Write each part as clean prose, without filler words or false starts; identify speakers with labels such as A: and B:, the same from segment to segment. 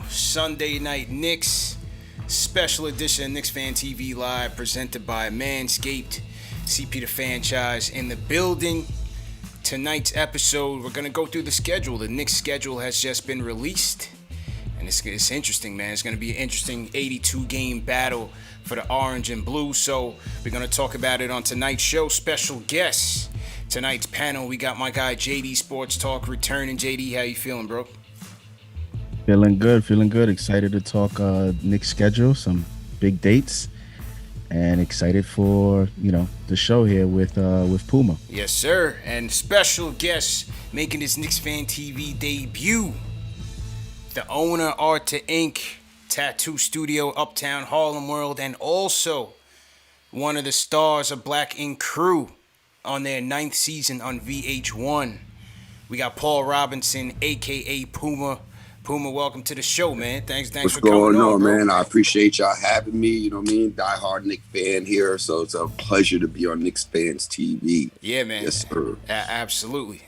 A: Sunday Night Knicks, special edition of KnicksFanTV Live, presented by Manscaped. CP the franchise in the building. Tonight's episode, we're going to go through the schedule. The Knicks schedule has just been released, and it's interesting, man. It's going to be an interesting 82-game battle for the orange and blue, so we're going to talk about it on tonight's show. Special guests. Tonight's panel, we got my guy JD Sports Talk returning. JD, how you feeling, bro?
B: Feeling good. Excited to talk Knicks schedule, some big dates, and excited for the show here with Puma.
A: Yes, sir. And special guest making his KnicksFanTV debut, the owner, Art to Ink Tattoo Studio, Uptown Harlem World, and also one of the stars of Black Ink Crew on their 9th season on VH1. We got Paul Robinson, aka Puma. Puma, welcome to the show, man. Thanks
C: What's
A: for coming
C: going on,
A: bro.
C: man? I appreciate y'all having me. You know what I mean? Die-hard Knicks fan here, so it's a pleasure to be on Knicks Fans TV.
A: Yeah, man.
C: Yes, sir.
A: Absolutely.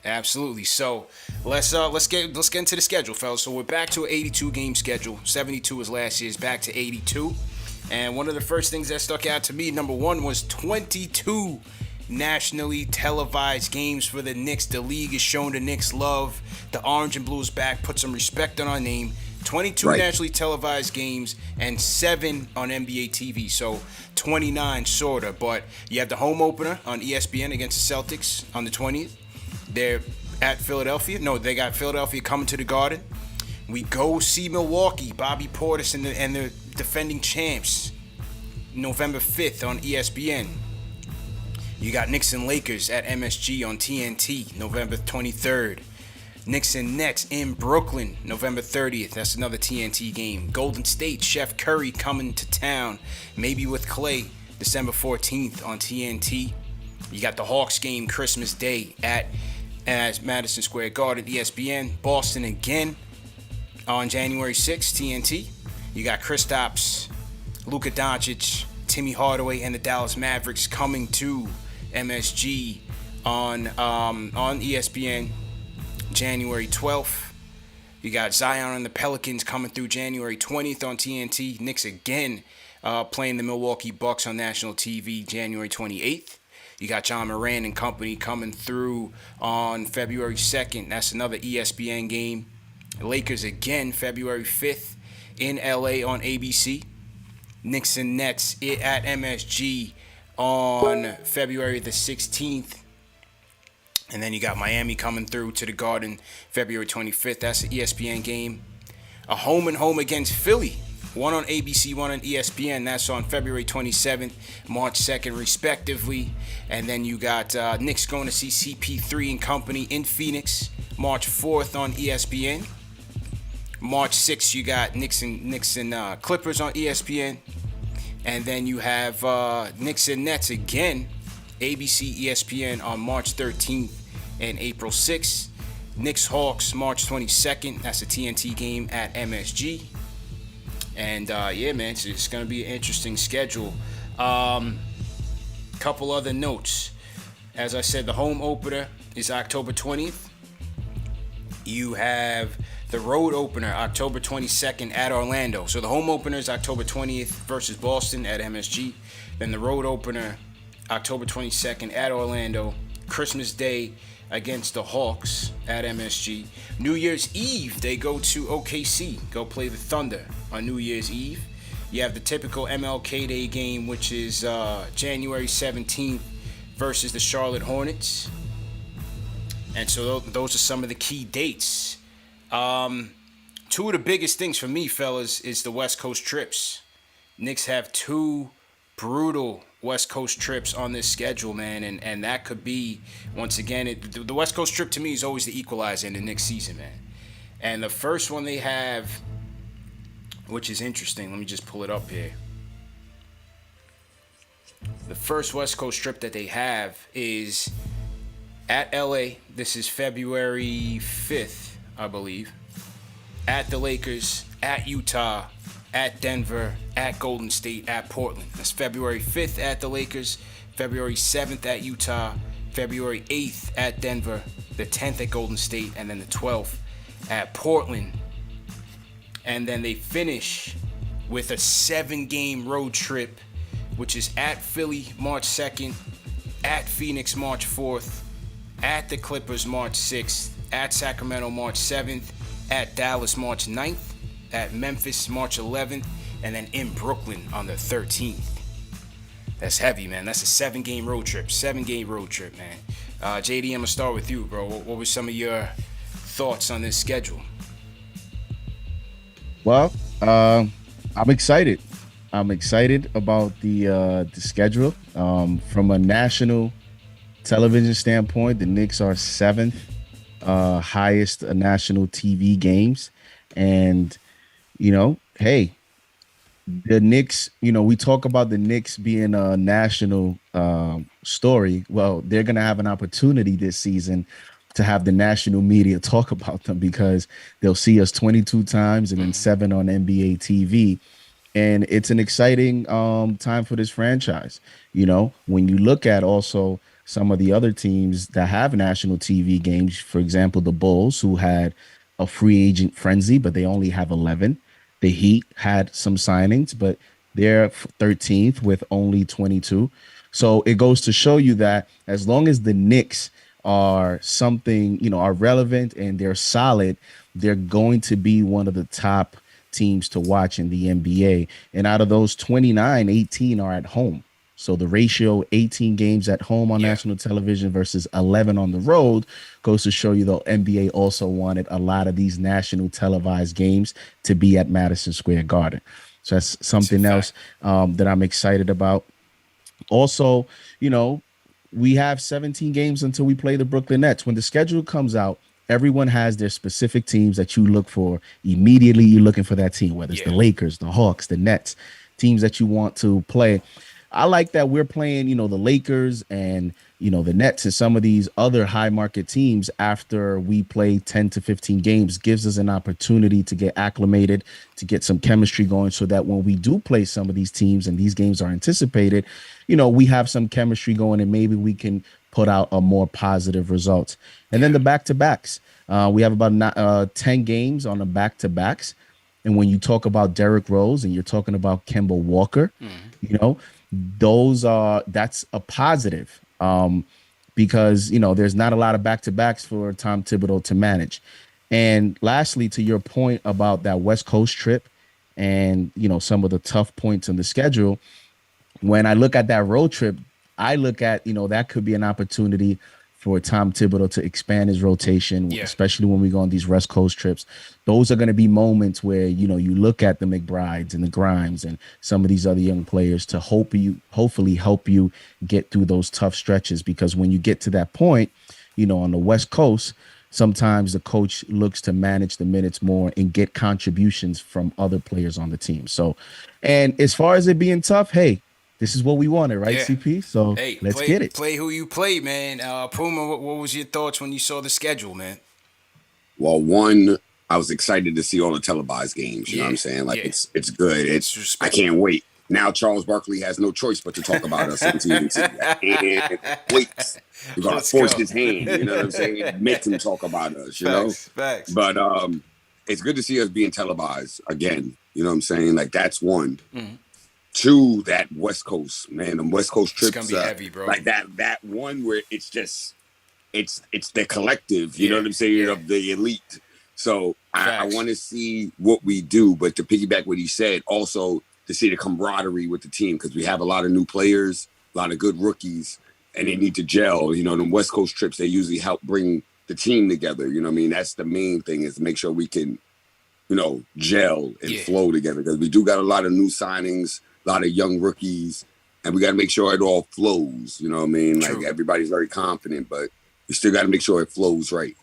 A: So let's get into the schedule, fellas. So we're back to an 82-game schedule. 72 was last year's, back to 82. And one of the first things that stuck out to me, number one, was 22 nationally televised games for the Knicks. The league is showing the Knicks love. The orange and blue is back. Put some respect on our name. 22 nationally televised games and 7 on NBA TV. So 29 sorta. But you have the home opener on ESPN against the Celtics on the 20th. They're at Philadelphia. No, they got Philadelphia coming to the Garden. We go see Milwaukee, Bobby Portis and the defending champs, November 5th on ESPN. You got Knicks and Lakers at MSG on TNT, November 23rd. Knicks and Nets in Brooklyn, November 30th. That's another TNT game. Golden State, Chef Curry coming to town, maybe with Clay, December 14th on TNT. You got the Hawks game Christmas Day at Madison Square Garden, ESPN. Boston again on January 6th, TNT. You got Kristaps, Luka Doncic, Timmy Hardaway, and the Dallas Mavericks coming to MSG on ESPN January 12th. You got Zion and the Pelicans coming through January 20th on TNT. Knicks again playing the Milwaukee Bucks on national TV January 28th. You got John Moran and company coming through on February 2nd. That's another ESPN game. Lakers again February 5th in LA on ABC. Knicks and Nets at MSG on February the 16th. And then you got Miami coming through to the Garden February 25th. That's an ESPN game. A home and home against Philly. One on ABC, one on ESPN. That's on February 27th, March 2nd, respectively. And then you got Knicks going to see CP3 and company in Phoenix, March 4th on ESPN. March 6th, you got Knicks and Clippers on ESPN. And then you have Knicks and Nets again, ABC, ESPN on March 13th and April 6th. Knicks Hawks, March 22nd. That's a TNT game at MSG. And yeah, man, it's going to be an interesting schedule. Couple other notes. As I said, the home opener is October 20th. You have the road opener, October 22nd at Orlando. So the home opener is October 20th versus Boston at MSG. Then the road opener, October 22nd at Orlando. Christmas Day against the Hawks at MSG. New Year's Eve, they go to OKC, go play the Thunder on New Year's Eve. You have the typical MLK Day game, which is January 17th versus the Charlotte Hornets. And so those are some of the key dates. Two of the biggest things for me, fellas, is the West Coast trips. Knicks have 2 brutal West Coast trips on this schedule, man, and that could be, once again, the West Coast trip to me is always the equalizer in the Knicks season, man. And the first one they have, which is interesting, let me just pull it up here. The first West Coast trip that they have is at LA. This is February 5th. I believe, at the Lakers, at Utah, at Denver, at Golden State, at Portland. That's February 5th at the Lakers, February 7th at Utah, February 8th at Denver, the 10th at Golden State, and then the 12th at Portland. and then they finish with a 7-game road trip, which is at Philly March 2nd, at Phoenix March 4th, at the Clippers March 6th, at Sacramento March 7th, at Dallas March 9th, at Memphis March 11th, and then in Brooklyn on the 13th. That's heavy, man. That's a 7-game road trip. 7-game road trip, man. JD, I'm going to start with you, bro. What were some of your thoughts on this schedule?
B: Well, I'm excited. I'm excited about the schedule. From a national television standpoint, the Knicks are 7th highest national TV games. And, hey, the Knicks, we talk about the Knicks being a national story. Well, they're going to have an opportunity this season to have the national media talk about them because they'll see us 22 times and then 7 on NBA TV. And it's an exciting time for this franchise. When you look at also some of the other teams that have national TV games, for example, the Bulls, who had a free agent frenzy, but they only have 11. The Heat had some signings, but they're 13th with only 22. So it goes to show you that as long as the Knicks are something, are relevant and they're solid, they're going to be one of the top teams to watch in the NBA. And out of those 29, 18 are at home. So the ratio 18 games at home on national television versus 11 on the road goes to show you the NBA also wanted a lot of these national televised games to be at Madison Square Garden. So that's something else that I'm excited about. Also, we have 17 games until we play the Brooklyn Nets. When the schedule comes out, everyone has their specific teams that you look for. Immediately, you're looking for that team, whether it's the Lakers, the Hawks, the Nets, teams that you want to play. I like that we're playing, the Lakers and, the Nets and some of these other high market teams after we play 10 to 15 games gives us an opportunity to get acclimated, to get some chemistry going so that when we do play some of these teams and these games are anticipated, we have some chemistry going and maybe we can put out a more positive results. And then the back-to-backs. We have about 10 games on the back-to-backs. And when you talk about Derrick Rose and you're talking about Kemba Walker, that's a positive because, there's not a lot of back-to-backs for Tom Thibodeau to manage. And lastly, to your point about that West Coast trip and, some of the tough points in the schedule, when I look at that road trip, I look at, that could be an opportunity for Tom Thibodeau to expand his rotation, especially when we go on these West Coast trips. Those are going to be moments where, you look at the McBrides and the Grimes and some of these other young players to hopefully help you get through those tough stretches. Because when you get to that point, on the West Coast, sometimes the coach looks to manage the minutes more and get contributions from other players on the team. So, and as far as it being tough, hey, this is what we wanted, right, CP? So let's get it.
A: Play who you play, man. Puma, what was your thoughts when you saw the schedule, man?
C: Well, one, I was excited to see all the televised games. You know what I'm saying? Like it's good. I can't wait. Now Charles Barkley has no choice but to talk about us on TV. I can't wait. We're gonna force his hand. You know what I'm saying? Make him talk about us.
A: Facts.
C: But it's good to see us being televised again. You know what I'm saying? Like that's one. Mm-hmm. Two, that West Coast, man, the West Coast trips.
A: It's gonna be heavy, bro.
C: Like that one where it's the collective, you know what I'm saying, of the elite. So I want to see what we do, but to piggyback what he said, also to see the camaraderie with the team because we have a lot of new players, a lot of good rookies, and they need to gel. The West Coast trips, they usually help bring the team together. You know what I mean? That's the main thing is to make sure we can, gel and flow together because we do got a lot of new signings. A lot of young rookies, and we got to make sure it all flows. You know what I mean? True. Like everybody's very confident, but we still got to make sure it flows right.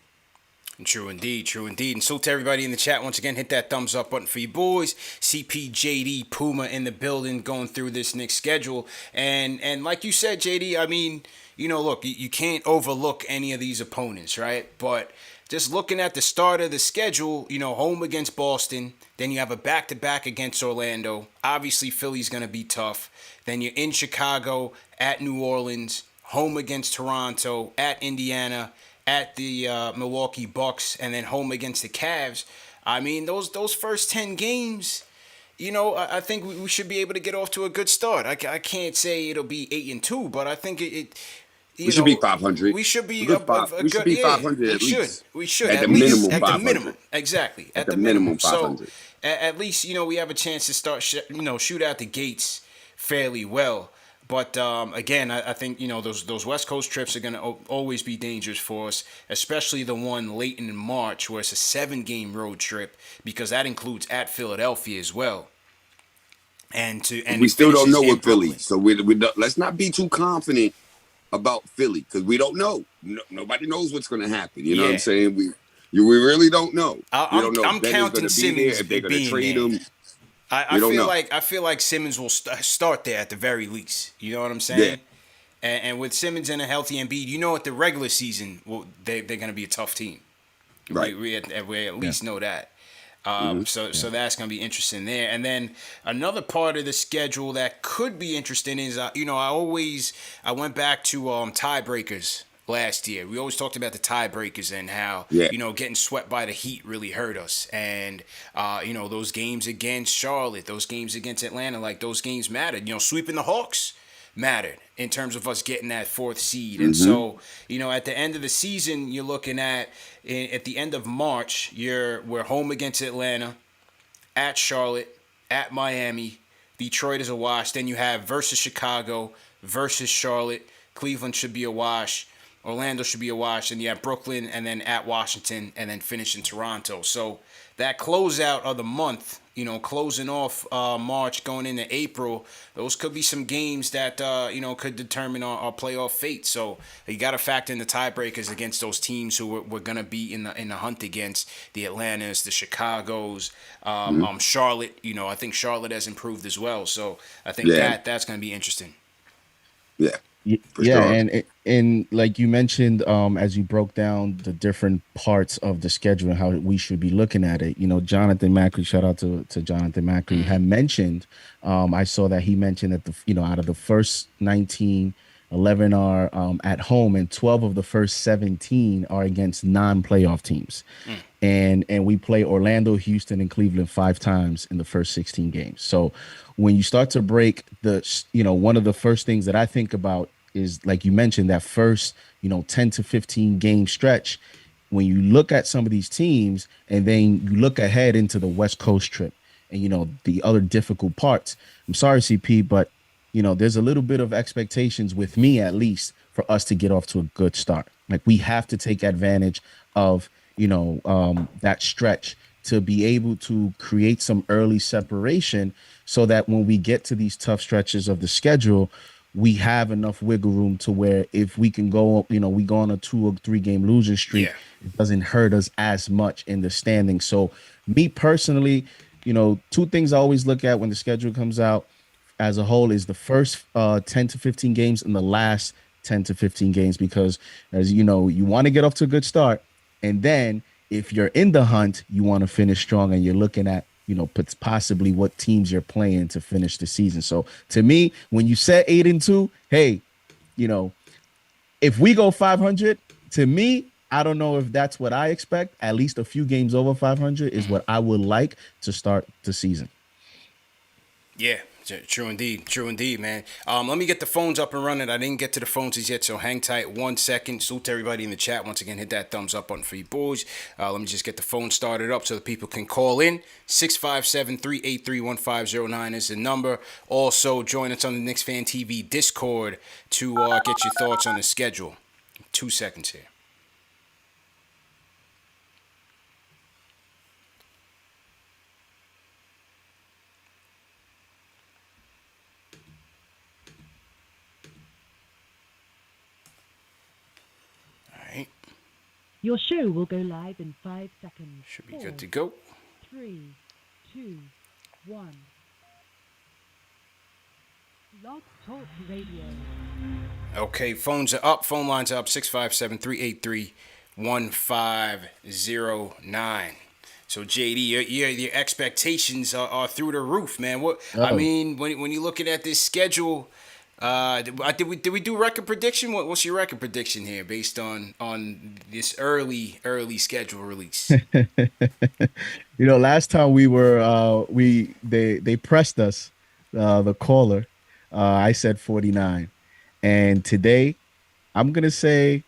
A: True indeed. And so to everybody in the chat, once again, hit that thumbs up button for you boys. CPJD Puma in the building going through this Knicks schedule. And like you said, JD, I mean, look, you can't overlook any of these opponents, right? But just looking at the start of the schedule, home against Boston, then you have a back-to-back against Orlando. Obviously, Philly's going to be tough. Then you're in Chicago, at New Orleans, home against Toronto, at Indiana, at the Milwaukee Bucks, and then home against the Cavs. I mean, those first 10 games, I think we should be able to get off to a good start. I can't say it'll be 8-2, but I think
C: We should be 500.
A: we should
C: A
A: be
C: good five.
A: a
C: We should
A: good,
C: be
A: yeah,
C: 500 at least.
A: we should
C: At
A: at
C: the
A: least
C: minimum
A: at the
C: 500.
A: minimum, exactly,
C: At the minimum 500.
A: So at least we have a chance to start shoot out the gates fairly well. But again, I think those West Coast trips are going to always be dangerous for us, especially the one late in March where it's a 7-game road trip, because that includes at Philadelphia as well. And
C: we still don't know
A: with
C: with Philly, so we let's not be too confident about Philly, because we don't know. Nobody knows what's going to happen. You know what I'm saying? We really don't know. We don't know
A: I'm
C: if Ben
A: counting
C: is going to be there, if they're going to trade him.
A: I feel like Simmons will start there at the very least. You know what I'm saying? Yeah. And with Simmons and a healthy Embiid, at the regular season, they're going to be a tough team.
C: Right.
A: We at least know that. So that's going to be interesting there. And then another part of the schedule that could be interesting is, I went back to tiebreakers last year. We always talked about the tiebreakers and how, getting swept by the Heat really hurt us. And, those games against Charlotte, those games against Atlanta, like those games mattered. Sweeping the Hawks mattered in terms of us getting that 4th seed. And so, at the end of the season, you're looking at the end of March, we're home against Atlanta, at Charlotte, at Miami. Detroit is a wash. Then you have versus Chicago, versus Charlotte. Cleveland should be a wash. Orlando should be a wash. And you have Brooklyn, and then at Washington, and then finish in Toronto. So that closeout of the month, closing off March, going into April, those could be some games that, could determine our playoff fate. So you got to factor in the tiebreakers against those teams who we're going to be in the hunt against, the Atlantas, the Chicagos, Charlotte. I think Charlotte has improved as well. So I think that's going to be interesting.
C: Yeah.
B: Yeah, sure. and like you mentioned, as you broke down the different parts of the schedule and how we should be looking at it, Jonathan Macri, shout out to Jonathan Macri, had mentioned, I saw that he mentioned that out of the first 19, 11 are at home, and 12 of the first 17 are against non-playoff teams. And we play Orlando, Houston, and Cleveland 5 times in the first 16 games. So when you start to break one of the first things that I think about is, like you mentioned, that first 10 to 15 game stretch. When you look at some of these teams and then you look ahead into the West Coast trip and the other difficult parts, I'm sorry, CP, but there's a little bit of expectations with me, at least, for us to get off to a good start. Like, we have to take advantage of that stretch to be able to create some early separation, so that when we get to these tough stretches of the schedule, we have enough wiggle room to where if we can go, we go on a 2 or 3 game losing streak, it doesn't hurt us as much in the standing. So me personally, 2 things I always look at when the schedule comes out as a whole is the first 10 to 15 games and the last 10 to 15 games, because as you want to get off to a good start. And then if you're in the hunt, you want to finish strong, and you're looking at possibly what teams you're playing to finish the season. So to me, when you set 8-2, hey, if we go 500, to me, I don't know if that's what I expect. At least a few games over 500 is what I would like to start the season.
A: Yeah. True indeed, man. Let me get the phones up and running. I didn't get to the phones as yet, so hang tight 1 second. Salute to everybody in the chat. Once again, hit that thumbs up button for you boys. Let me just get the phone started up so that people can call in. 657-383-1509 is the number. Also, join us on the KnicksFanTV Discord to get your thoughts on the schedule. 2 seconds here.
D: Your show will go live in 5 seconds.
A: Should be good to go.
D: 3, 2, 1. Blog Talk Radio.
A: Okay, phones are up. Phone lines are up. 657-383-1509. So JD, your expectations are through the roof, man. I mean, when you're looking at this schedule, Did we do record prediction? What's your record prediction here based on this early schedule release?
B: Last time we were they pressed us, the caller. I said 49. And today I'm gonna say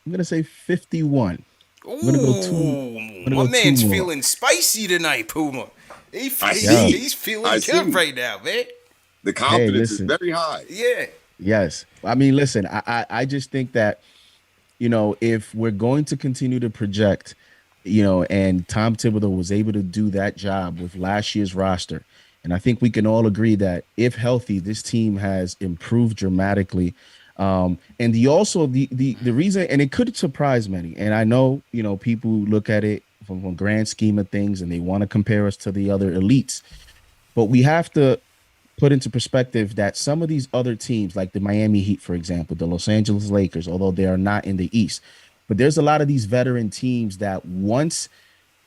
B: 51. I'm gonna go two I'm
A: Ooh,
B: gonna
A: my
B: go two
A: man's
B: more.
A: feeling spicy tonight, Puma.
C: I
B: Yeah.
C: see.
A: He's feeling
C: I
A: good
C: see.
A: right now, man.
C: The
B: Hey,
C: confidence is
B: listen.
C: very high.
A: Yeah.
B: Yes. I mean, listen, I just think that, if we're going to continue to project, and Tom Thibodeau was able to do that job with last year's roster, and I think we can all agree that if healthy, this team has improved dramatically. And the reason, and it could surprise many, and I know, people look at it from a grand scheme of things and they want to compare us to the other elites, but we have to put into perspective that some of these other teams, like the Miami Heat, for example, the Los Angeles Lakers, although they are not in the East, but there's a lot of these veteran teams that once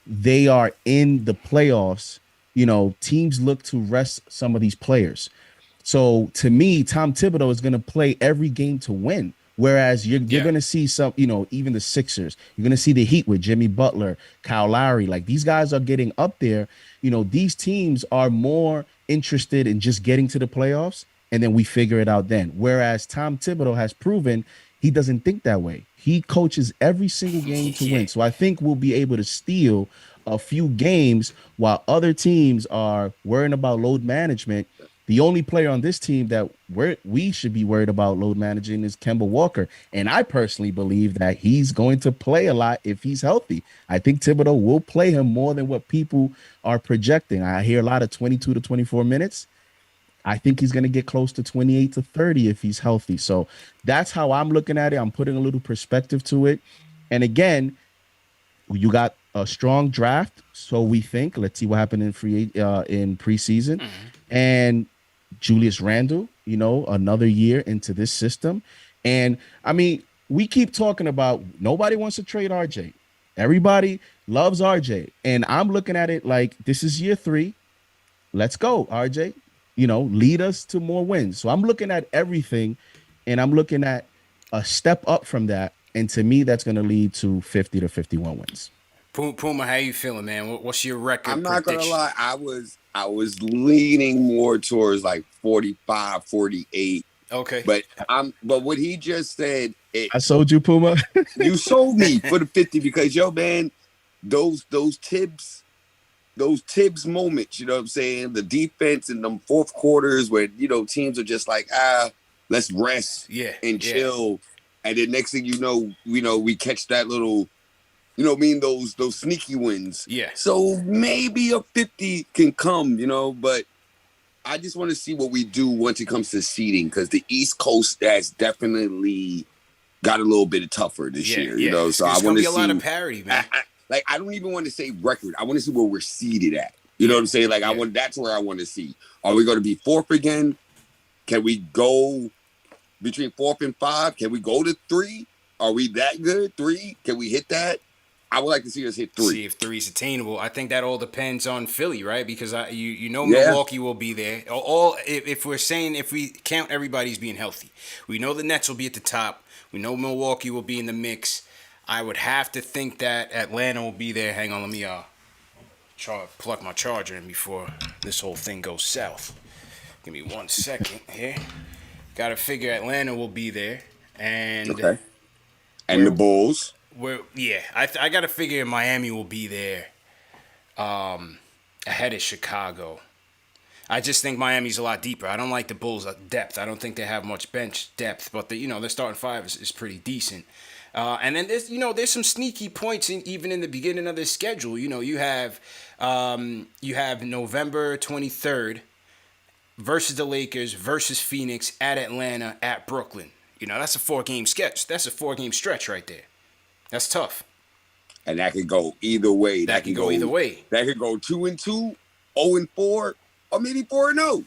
B: they are in the playoffs, teams look to rest some of these players. So to me, Tom Thibodeau is going to play every game to win. Whereas you're
A: Yeah.
B: going to see some, even the Sixers, you're going to see the Heat with Jimmy Butler, Kyle Lowry. Like these guys are getting up there. These teams are more interested in just getting to the playoffs and then we figure it out then. Whereas Tom Thibodeau has proven he doesn't think that way. He coaches every single game to
A: Yeah.
B: win. So I think we'll be able to steal a few games while other teams are worrying about load management. The only player on this team that we should be worried about load managing is Kemba Walker. And I personally believe that he's going to play a lot if he's healthy. I think Thibodeau will play him more than what people are projecting. I hear a lot of 22 to 24 minutes. I think he's going to get close to 28 to 30 if he's healthy. So that's how I'm looking at it. I'm putting a little perspective to it. And again, you got a strong draft, so we think. Let's see what happened in preseason, and Julius Randle. Another year into this system, and I mean, we keep talking about nobody wants to trade RJ. Everybody loves RJ, and I'm looking at it like this is year 3. Let's go, RJ. Lead us to more wins. So I'm looking at everything, and I'm looking at a step up from that. And to me, that's going to lead to 50 to 51 wins.
A: Puma, how you feeling, man? What's your
C: I'm
A: record
C: not gonna
A: prediction?
C: lie. I was leaning more towards like 45, 48.
A: Okay.
C: But what he just said,
B: I sold you, Puma.
C: you sold me for the 50 because yo, man, those Tibbs moments, you know what I'm saying? The defense in them fourth quarters where, teams are just like, let's rest
A: Yeah.
C: and
A: Yeah.
C: chill. And then next thing you know, we catch that little, those sneaky wins.
A: Yeah.
C: So maybe a 50 can come, but I just want to see what we do once it comes to seeding because the East Coast has definitely got a little bit tougher this year, So I
A: There's
C: want
A: gonna
C: to
A: be a
C: see
A: lot of parity, man.
C: I don't even want to say record. I want to see where we're seeded at. You know what I'm saying? Like that's where I want to see. Are we going to be 4th again? Can we go between 4th and 5? Can we go to 3? Are we that good? 3? Can we hit that? I would like to see us hit 3.
A: See if 3 is attainable. I think that all depends on Philly, right? Because
C: Yeah.
A: Milwaukee will be there. All if we're saying if we count everybody's being healthy, we know the Nets will be at the top. We know Milwaukee will be in the mix. I would have to think that Atlanta will be there. Hang on, let me plug my charger in before this whole thing goes south. Give me 1 second here. Got to figure Atlanta will be there, and
C: Okay. And the Bulls.
A: I got to figure Miami will be there, ahead of Chicago. I just think Miami's a lot deeper. I don't like the Bulls' depth. I don't think they have much bench depth, but their starting 5 is pretty decent. And then there's some sneaky points even in the beginning of this schedule. You have November 23rd versus the Lakers versus Phoenix at Atlanta at Brooklyn. That's a 4-game sketch. That's a 4-game stretch right there. That's tough.
C: And that could go either way.
A: That can go either way.
C: That could go 2-2, 0-4, or maybe 4-0.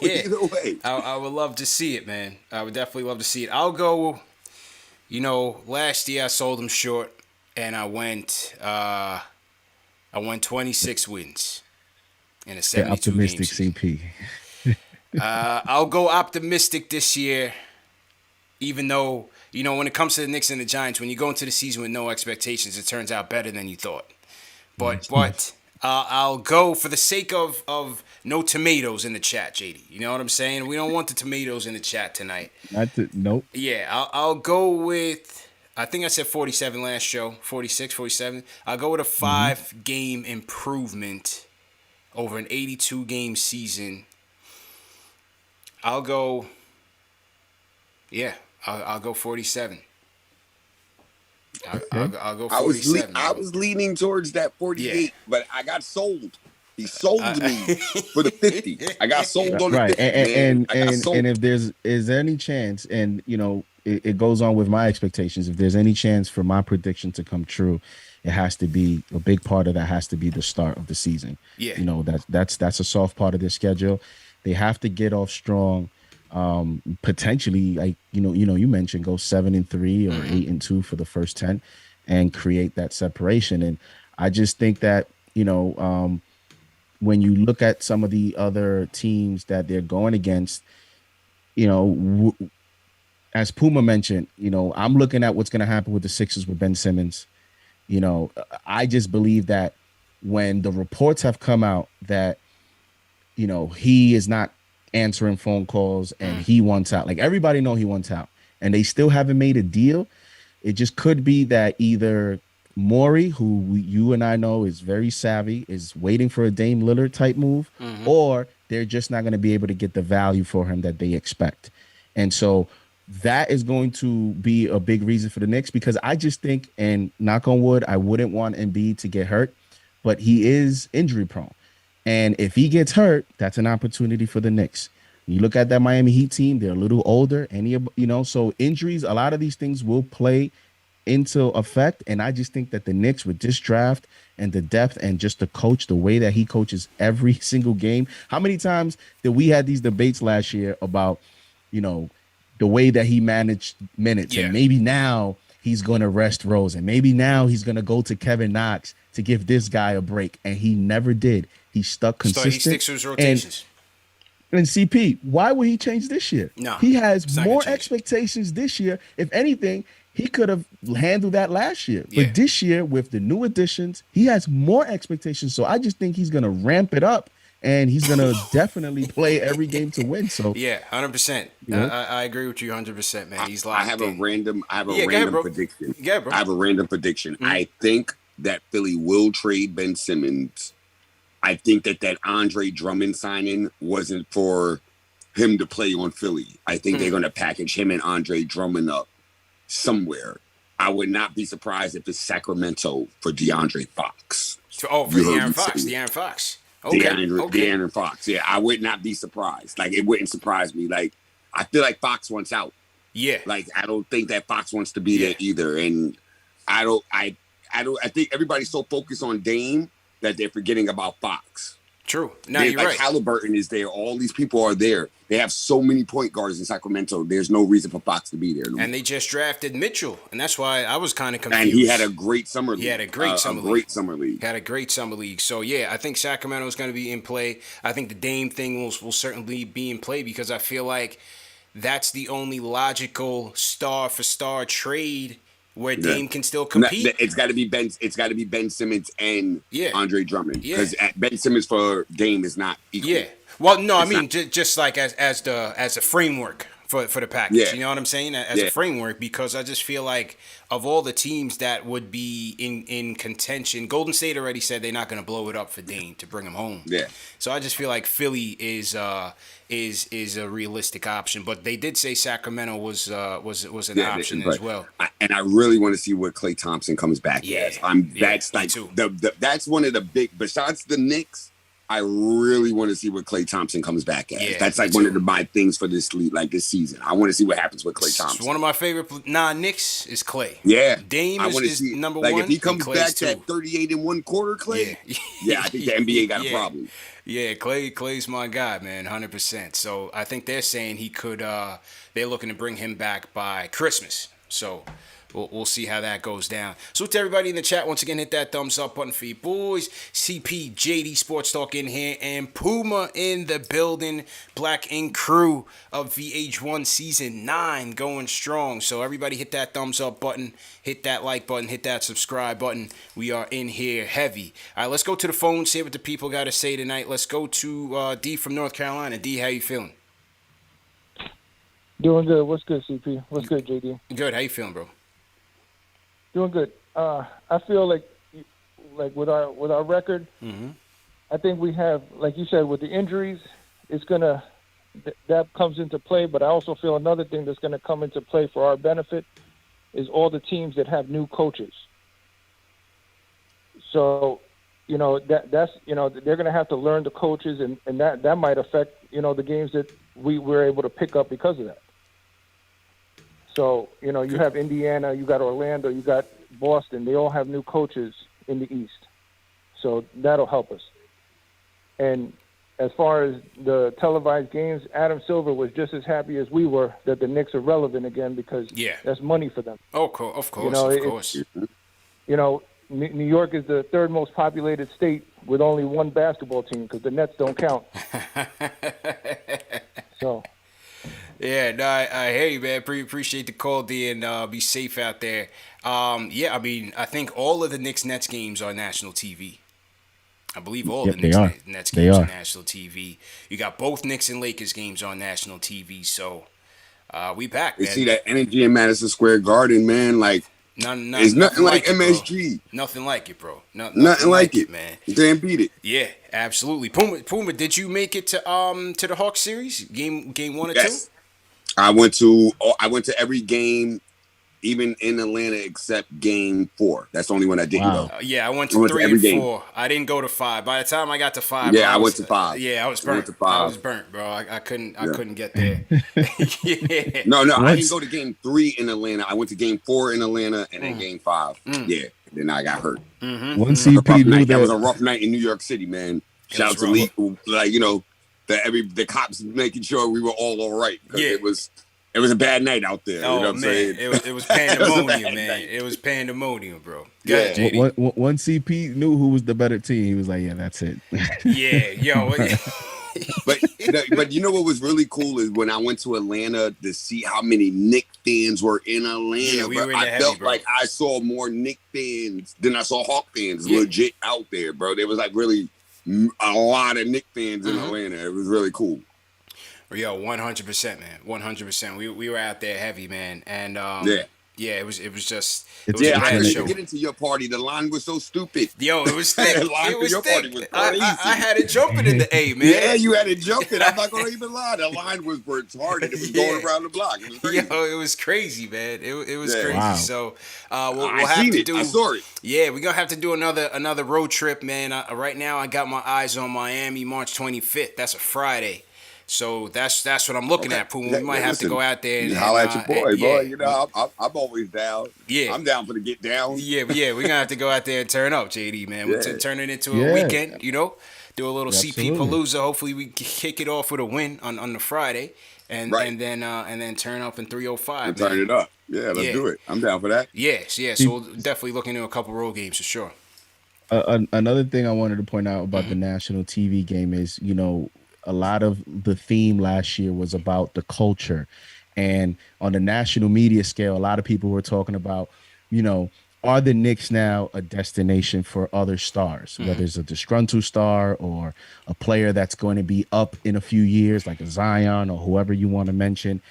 C: Either way.
A: I would love to see it, man. I would definitely love to see it. I'll go. Last year I sold them short, and I went 26 wins in a 72
B: Optimistic
A: game season.
B: CP.
A: I'll go optimistic this year, even though, when it comes to the Knicks and the Giants, when you go into the season with no expectations, it turns out better than you thought. But I'll go for the sake of no tomatoes in the chat, JD. You know what I'm saying? We don't want the tomatoes in the chat tonight.
B: Nope.
A: Yeah, I'll go with, I think I said 47 last show, 46, 47. I'll go with a 5-game improvement over an 82-game season. I'll go 47. I'll go 47.
C: I was leaning towards that 48, but I got sold. He sold me for the 50. I got sold on the 50, man.
B: And if is there any chance, and it goes on with my expectations, if there's any chance for my prediction to come true, it has to be a big part of that has to be the start of the season.
A: Yeah.
B: That's a soft part of their schedule. They have to get off strong. Potentially, like you mentioned, go 7-3 or 8-2 for the first 10 and create that separation. And I just think that when you look at some of the other teams that they're going against, as Puma mentioned, I'm looking at what's going to happen with the Sixers with Ben Simmons. I just believe that when the reports have come out that he is not answering phone calls and he wants out. Like, everybody know he wants out, and they still haven't made a deal. It just could be that either Morey, who you and I know is very savvy, is waiting for a Dame Lillard type move, or they're just not going to be able to get the value for him that they expect. And so that is going to be a big reason for the Knicks, because I just think, and knock on wood, I wouldn't want Embiid to get hurt, but he is injury prone. And if he gets hurt, that's an opportunity for the Knicks. You look at that Miami Heat team, they're a little older, and so injuries, a lot of these things will play into effect. And I just think that the Knicks, with this draft and the depth and just the coach, the way that he coaches every single game. How many times did we had these debates last year about, the way that he managed minutes, and maybe now he's going to rest Rose, and maybe now he's going to go to Kevin Knox to give this guy a break, and he never did. He stuck consistent.
A: He sticks to his rotations.
B: And CP, why would he change this year?
A: No,
B: he has more expectations this year. If anything, he could have handled that last year.
A: Yeah.
B: But this year, with the new additions, he has more expectations. So I just think he's going to ramp it up, and he's going to definitely play every game to win. So
A: 100%. I agree with you 100%, man. He's locked
C: I have
A: in.
C: a random prediction.
A: Yeah, bro.
C: I have a random prediction. I think that Philly will trade Ben Simmons. I think that Andre Drummond signing wasn't for him to play on Philly. I think they're going to package him and Andre Drummond up somewhere. I would not be surprised if it's Sacramento for DeAndre Fox.
A: For De'Aaron Fox. Okay.
C: De'Aaron Fox. Yeah, I would not be surprised. Like, it wouldn't surprise me. Like, I feel like Fox wants out.
A: Yeah.
C: Like, I don't think that Fox wants to be there either. And I think everybody's so focused on Dame that they're forgetting about Fox.
A: True. No, you're right.
C: Halliburton is there. All these people are there. They have so many point guards in Sacramento. There's no reason for Fox to be there. No.
A: And they just drafted Mitchell, and that's why I was kind of confused.
C: And he had a great summer league.
A: He had a great summer league. Had a great summer league. So, yeah, I think Sacramento is going to be in play. I think the Dame thing will certainly be in play, because I feel like that's the only logical star-for-star trade where Dame can still compete.
C: It's got to be Ben Simmons and Andre Drummond, because Ben Simmons for Dame is not equal.
A: Yeah. Well, no, I mean just like as a framework for the package.
C: Yeah.
A: You know what I'm saying? As a framework, because I just feel like of all the teams that would be in contention, Golden State already said they're not going to blow it up for Dame to bring him home.
C: Yeah.
A: So I just feel like Philly is a realistic option, but they did say Sacramento was an option as well.
C: I really want to see what Klay Thompson comes back as. That's one of the big, besides the Knicks, I really want to see what Klay Thompson comes back as. That's like one of my things for this league, like this season. I want to see what happens with Klay Thompson.
A: One of my favorite Knicks is Klay.
C: Yeah.
A: Dame is number one.
C: Like, if he comes back that 38 in one quarter, Klay, I think the NBA got a problem.
A: Yeah, Clay's my guy, man, 100%. So I think they're saying he could. They're looking to bring him back by Christmas. So we'll see how that goes down. So to everybody in the chat, once again, hit that thumbs up button for you boys. CP, JD Sports Talk in here, and Puma in the building. Black Ink crew of VH1 Season 9 going strong. So everybody hit that thumbs up button, hit that like button, hit that subscribe button. We are in here heavy. All right, let's go to the phone, see what the people got to say tonight. Let's go to D from North Carolina. D, how you feeling?
E: Doing good. What's good, CP? What's good, JD?
A: Good. How you feeling, bro?
E: Doing good. I feel like with our record, I think we have, like you said, with the injuries, it's gonna that comes into play. But I also feel another thing that's gonna come into play for our benefit is all the teams that have new coaches. So, that's they're gonna have to learn the coaches, and that might affect the games that we were able to pick up because of that. So, you have Indiana, you got Orlando, you got Boston. They all have new coaches in the East. So that'll help us. And as far as the televised games, Adam Silver was just as happy as we were that the Knicks are relevant again because that's money for them.
A: Oh, of course.
E: New York is the third most populated state with only one basketball team because the Nets don't count. So...
A: Yeah, no, I hear you, man. Appreciate the call, D, and be safe out there. I mean, I think all of the Knicks-Nets games are national TV. I believe all the Knicks-Nets games are national TV. You got both Knicks and Lakers games on national TV, so we back, man.
C: You see that energy in Madison Square Garden, man, like, it's nothing like MSG.
A: Nothing like it, bro.
C: Nothing like it, man. You can't beat it.
A: Yeah, absolutely. Puma, did you make it to the Hawks series? Game 1 or 2?
C: I went to every game, even in Atlanta, except game 4. That's the only one I didn't go.
A: I went to 3 and 4. I didn't go to 5. By the time I got to 5,
C: I went to 5.
A: I was burnt. I was burnt, bro. I couldn't get there.
C: No, I didn't go to game 3 in Atlanta. I went to game 4 in Atlanta and then game 5. Yeah, then I got hurt.
B: One CP knew
C: that was a rough night in New York City, man. Shout out to Lee, the cops making sure we were all right. It was a bad night out there.
A: Oh,
C: you know what I'm saying?
A: It was pandemonium, man. It was pandemonium, bro.
B: One CP knew who was the better team. He was like, yeah, that's it.
C: But you know what was really cool is when I went to Atlanta to see how many Knicks fans were in Atlanta.
A: Yeah,
C: I felt like I saw more Knicks fans than I saw Hawk fans legit out there, bro. There was like really a lot of Knicks fans in Atlanta. It was really cool.
A: Yo, 100%, man. 100%. We were out there heavy, man. And it was just
C: I couldn't get into your party. The line was so stupid.
A: Yo, it was thick.
C: The line for your party was crazy.
A: I had it jumping in the A, man.
C: Yeah, you had it jumping. I'm not gonna even lie. The line was retarded. It was going around the block. It was crazy.
A: Yo, it was crazy, man. It was crazy.
B: Wow.
A: So we'll have to do.
C: I saw it.
A: Yeah, we're gonna have to do another road trip, man. Right now, I got my eyes on Miami, March 25th. That's a Friday. So that's what I'm looking at, Puma. We might have to go out there and
C: holler at your boy, boy. You know, I'm always down.
A: Yeah,
C: I'm down for the get down.
A: Yeah, we're gonna have to go out there and turn up, JD, man. We'll turn it into a weekend. Do a little CP Palooza. Hopefully, we kick it off with a win on the Friday, and then turn up in 305.
C: And turn it up. Yeah, let's do it. I'm down for that.
A: Yes. So we'll definitely look into a couple road games for sure.
B: Another thing I wanted to point out about the national TV game is, a lot of the theme last year was about the culture. And on the national media scale, a lot of people were talking about, are the Knicks now a destination for other stars, whether it's a disgruntled star or a player that's going to be up in a few years, like a Zion or whoever you want to mention.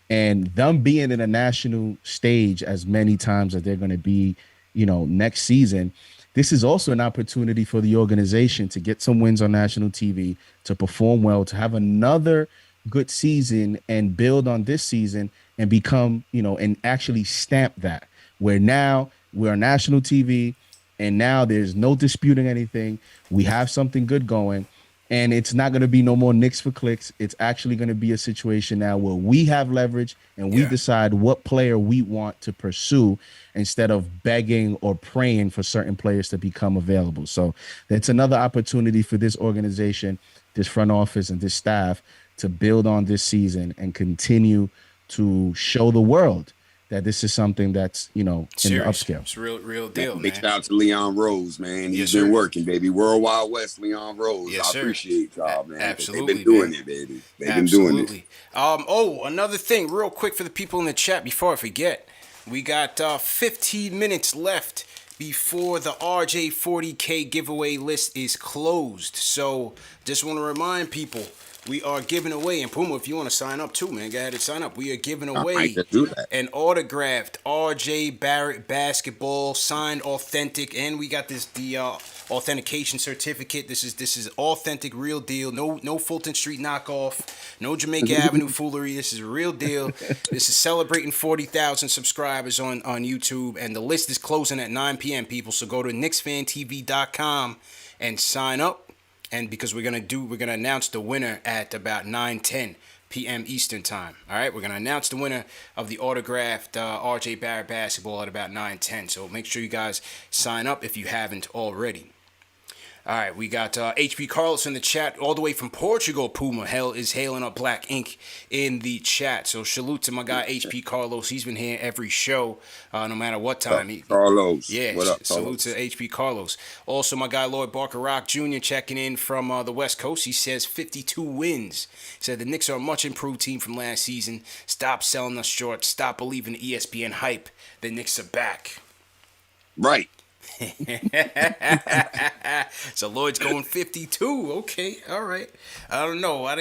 B: And them being in a national stage as many times as they're going to be, next season, this is also an opportunity for the organization to get some wins on national TV, to perform well, to have another good season and build on this season and become, and actually stamp that, where now we're on national TV and now there's no disputing anything. We have something good going. And it's not going to be no more Knicks for clicks. It's actually going to be a situation now where we have leverage and we decide what player we want to pursue instead of begging or praying for certain players to become available. So it's another opportunity for this organization, this front office, and this staff to build on this season and continue to show the world that this is something that's, in the upscale.
A: It's real deal,
C: Big
A: man.
C: shout out to Leon Rose, man. He's
A: Yes,
C: been
A: sir.
C: working, baby. Worldwide West, Leon Rose.
A: Yes,
C: I
A: sir.
C: appreciate y'all, man.
A: Absolutely,
C: They've been doing
A: man.
C: it, baby. They've been doing it.
A: Another thing, real quick for the people in the chat before I forget. We got 15 minutes left before the RJ40K giveaway list is closed. So just want to remind people, we are giving away, and Puma, if you want to sign up too, man, go ahead and sign up. We are giving away an autographed RJ Barrett basketball, signed, authentic, and we got the authentication certificate. This is authentic, real deal. No Fulton Street knockoff. No Jamaica Avenue foolery. This is a real deal. This is celebrating 40,000 subscribers on YouTube, and the list is closing at 9 p.m. people. So go to KnicksFanTV.com and sign up. And because we're gonna announce the winner at about 9:10 p.m. Eastern time. All right, we're gonna announce the winner of the autographed RJ Barrett basketball at about 9:10. So make sure you guys sign up if you haven't already. All right, we got HP Carlos in the chat all the way from Portugal. Puma is hailing up Black Ink in the chat. So salute to my guy HP Carlos. He's been here every show, no matter what time.
C: Carlos.
A: Yeah,
C: what up,
A: salute to HP Carlos. Also, my guy Lloyd Barker Rock Jr. checking in from the West Coast. He says 52 wins. He said the Knicks are a much improved team from last season. Stop selling us short. Stop believing the ESPN hype. The Knicks are back.
C: Right.
A: So Lloyd's going 52. Okay, all right. I don't know. I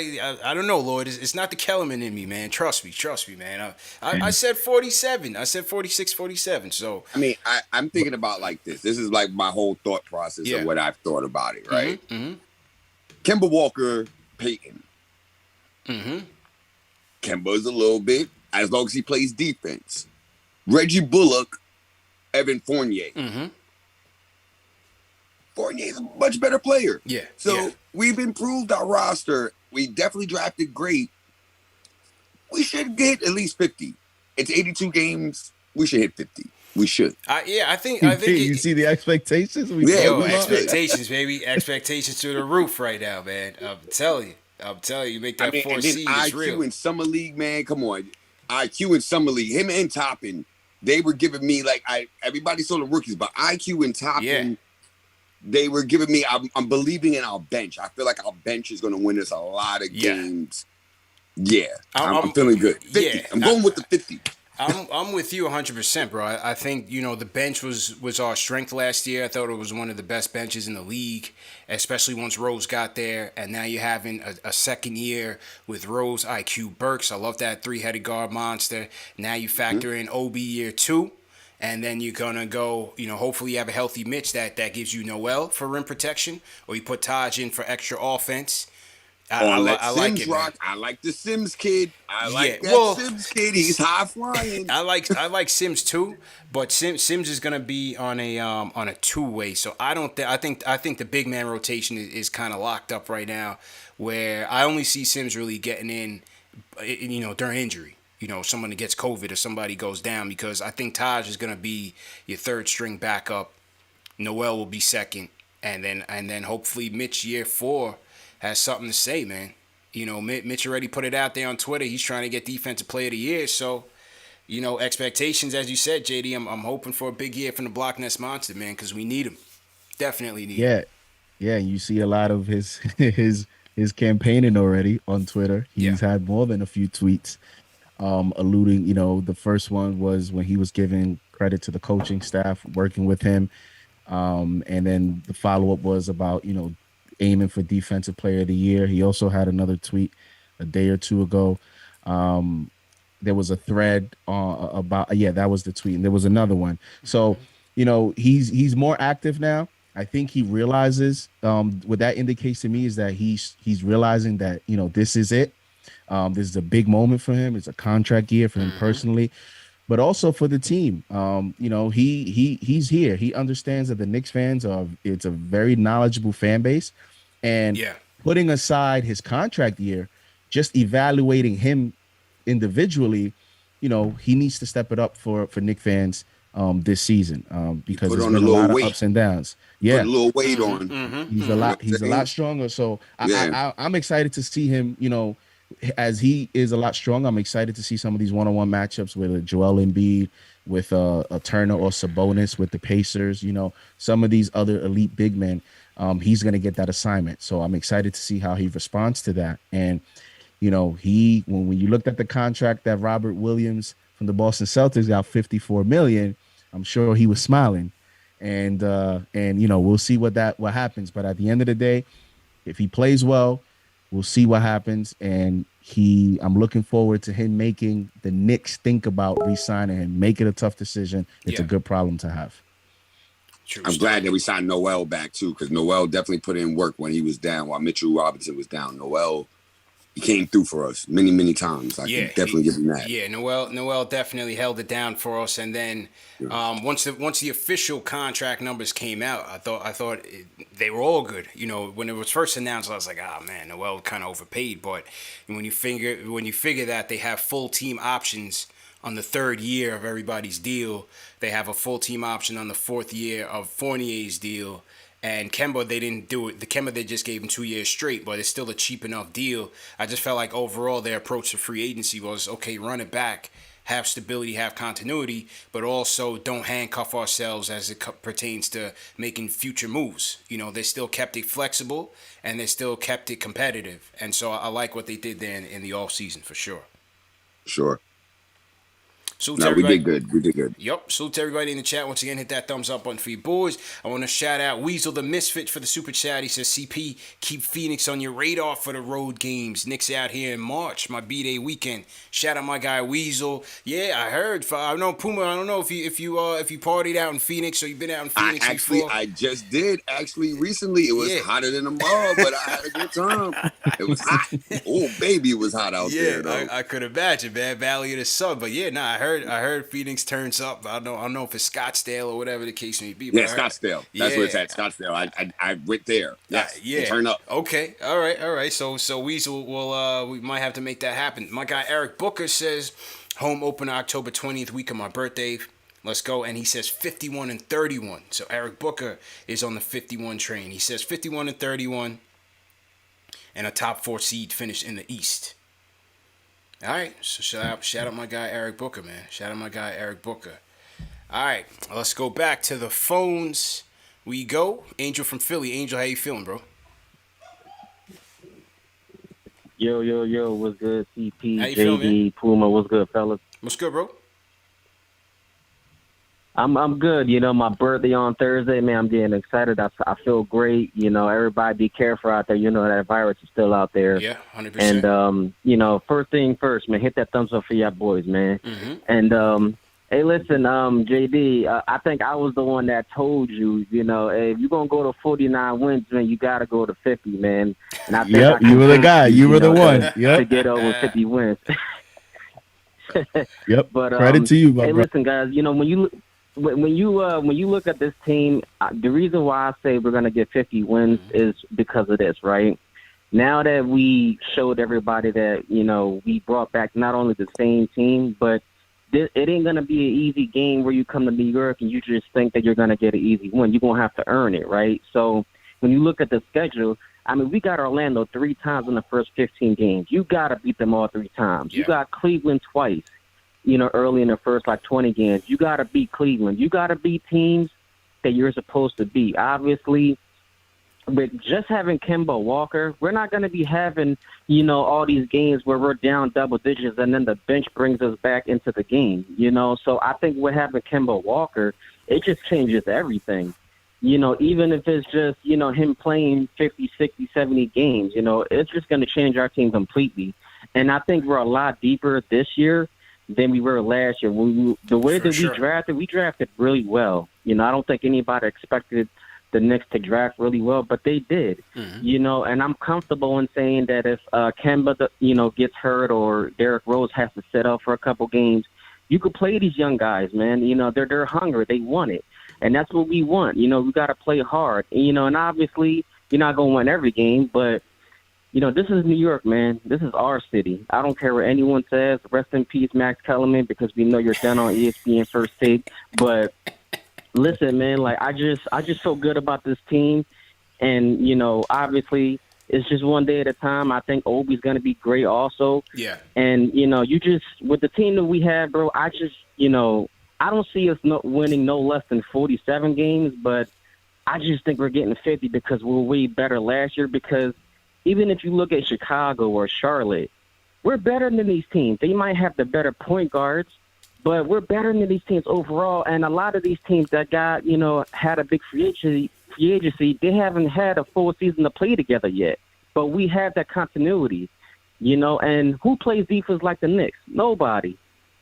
A: don't know, Lloyd. It's not the Kellerman in me, man. Trust me, man. I said 47. I said 46, 47. So
C: I mean, I'm thinking about like this. This is like my whole thought process of what I've thought about it, right?
A: Mm-hmm.
C: Kemba Walker, Peyton.
A: Mm-hmm.
C: Kemba's a little bit, as long as he plays defense. Reggie Bullock, Evan Fournier.
A: Mm-hmm.
C: Fournier's a much better player.
A: Yeah.
C: So we've improved our roster. We definitely drafted great. We should get at least 50. It's 82 games. We should hit 50. We should.
A: I think
B: you see the expectations?
A: Expectations, baby. Expectations through the roof right now, man. I'm telling you, you make that 4 seed. It's real.
C: IQ in Summer League, man. Come on. IQ in Summer League. Him and Toppin, they were giving me everybody saw the rookies, but IQ and Toppin, they were giving me. I'm believing in our bench. I feel like our bench is going to win us a lot of games. Yeah, I'm feeling good. 50.
A: Yeah,
C: I'm going with the 50.
A: I'm with you 100%, bro. I think the bench was our strength last year. I thought it was one of the best benches in the league, especially once Rose got there. And now you're having a second year with Rose, IQ, Burks. I love that three-headed guard monster. Now you factor in OB year 2. And then you're going to go, hopefully you have a healthy Mitch that gives you Noel for rim protection, or you put Taj in for extra offense. I like it, man.
C: I like the Sims kid. Sims kid. He's high flying.
A: I like Sims too, but Sims is gonna be on a two-way. So I think the big man rotation is kind of locked up right now, where I only see Sims really getting in, during injury. Someone that gets COVID or somebody goes down, because I think Taj is gonna be your third string backup. Noel will be second, and then hopefully Mitch year 4 has something to say, man. Mitch already put it out there on Twitter. He's trying to get Defensive Player of the Year. So, expectations, as you said, JD, I'm hoping for a big year from the Block Nest Monster, man, because we need him. Definitely need him.
B: Yeah. You see a lot of his campaigning already on Twitter. He's had more than a few tweets alluding, the first one was when he was giving credit to the coaching staff working with him. And then the follow-up was about, aiming for Defensive Player of the Year. He also had another tweet a day or two ago. There was a thread about that was the tweet, and there was another one. So, he's more active now. I think he realizes what that indicates to me is that he's realizing that this is it. This is a big moment for him. It's a contract year for him personally, but also for the team. He's here. He understands that the Knicks fans it's a very knowledgeable fan base, and putting aside his contract year, just evaluating him individually, he needs to step it up for Knicks fans this season because there's been a lot of ups and downs. Yeah,
C: put a little weight on.
B: He's a lot stronger. So I'm excited to see him, as he is a lot stronger, I'm excited to see some of these one-on-one matchups with Joel Embiid, with a Turner or Sabonis with the Pacers. Some of these other elite big men. He's going to get that assignment. So I'm excited to see how he responds to that. And when you looked at the contract that Robert Williams from the Boston Celtics got, $54 million, I'm sure he was smiling. And we'll see what happens. But at the end of the day, if he plays well, we'll see what happens. And I'm looking forward to him making the Knicks think about re-signing him. Make it a tough decision. It's a good problem to have.
C: I'm glad that we signed Noel back too, because Noel definitely put in work when he was down, while Mitchell Robinson was down. Noel, he came through for us many, many times. I can definitely give him that.
A: Yeah, Noel definitely held it down for us. And then once the official contract numbers came out, I thought they were all good. When it was first announced, I was like, man, Noel kind of overpaid. But when you figure that they have full team options on the third year of everybody's deal, they have a full team option on the fourth year of Fournier's deal. And Kemba, they didn't do it. The Kemba, they just gave him 2 years straight, but it's still a cheap enough deal. I just felt like overall their approach to free agency was, okay, run it back, have stability, have continuity, but also don't handcuff ourselves as it pertains to making future moves. They still kept it flexible, and they still kept it competitive. And so I like what they did there in the offseason for sure.
C: Sure.
A: We
C: did good. We did good.
A: Yep. Salute to everybody in the chat. Once again, hit that thumbs up button for your boys. I want to shout out Weasel the Misfit for the super chat. He says, CP, keep Phoenix on your radar for the road games. Knicks out here in March, my B-Day weekend. Shout out my guy Weasel. Yeah, I heard. I know Puma. I don't know if you partied out in Phoenix or you've been out in Phoenix before.
C: I just did. Actually, recently it was hotter than the mall, but I had a good time. It was hot. Oh, baby, it was hot out there. Though.
A: I could imagine, man. Valley of the Sun. But yeah, I heard Phoenix turns up. I don't know if it's Scottsdale or whatever the case may be.
C: Yeah, Scottsdale. That's where it's at. Scottsdale. I went there. Yes. Turn up.
A: Okay. All right. So Weasel will we might have to make that happen. My guy Eric Booker says home opener October 20th, week of my birthday. Let's go. And he says 51-31. So Eric Booker is on the 51 train. He says 51-31 and a top 4 seed finish in the East. All right, so shout out my guy Eric Booker, man. Shout out my guy Eric Booker. All right, let's go back to the phones. We go. Angel from Philly. Angel, how you feeling, bro?
F: Yo, what's good, CP,
A: how you
F: JD,
A: feeling,
F: Puma, what's good, fellas?
A: What's good, bro?
F: I'm good. My birthday on Thursday, man. I'm getting excited. I feel great. Everybody be careful out there. That virus is still out there.
A: Yeah, 100%.
F: And first thing first, man. Hit that thumbs up for y'all boys, man.
A: Mm-hmm.
F: And hey, listen, JD. I think I was the one that told you. Hey, if you're gonna go to 49 wins, man, you gotta go to 50, man. And I think
B: you were the guy. You were the one. Yep.
F: To get over 50 wins.
B: Yep.
F: But
B: credit to you, my
F: hey,
B: bro.
F: listen, guys. When you look at this team, the reason why I say we're gonna get 50 wins is because of this, right? Now that we showed everybody that we brought back not only the same team, but it ain't gonna be an easy game where you come to New York and you just think that you're gonna get an easy win. You're gonna have to earn it, right? So when you look at the schedule, we got Orlando 3 times in the first 15 games. You gotta beat them all 3 times.
A: Yeah.
F: You got Cleveland twice. Early in the first 20 games. You got to beat Cleveland. You got to beat teams that you're supposed to beat. Obviously, with just having Kemba Walker, we're not going to be having, all these games where we're down double digits and then the bench brings us back into the game, So I think what having Kemba Walker, it just changes everything. Even if it's just, him playing 50, 60, 70 games, it's just going to change our team completely. And I think we're a lot deeper this year than we were last year. The way that we drafted really well. I don't think anybody expected the Knicks to draft really well, but they did. Mm-hmm. And I'm comfortable in saying that if Kemba, gets hurt or Derrick Rose has to sit out for a couple games, you could play these young guys, man. They're hungry. They want it. And that's what we want. We got to play hard. And obviously you're not going to win every game, but this is New York, man. This is our city. I don't care what anyone says. Rest in peace, Max Kellerman, because we know you're done on ESPN First Take. But listen, man, I just feel good about this team. And, obviously, it's just one day at a time. I think Obi's going to be great also.
A: Yeah.
F: And, you just, with the team that we have, bro, I just, I don't see us winning no less than 47 games, but I just think we're getting 50 because we were way better last year. Because even if you look at Chicago or Charlotte, we're better than these teams. They might have the better point guards, but we're better than these teams overall. And a lot of these teams that got, had a big free agency, they haven't had a full season to play together yet. But we have that continuity, and who plays defense like the Knicks? Nobody.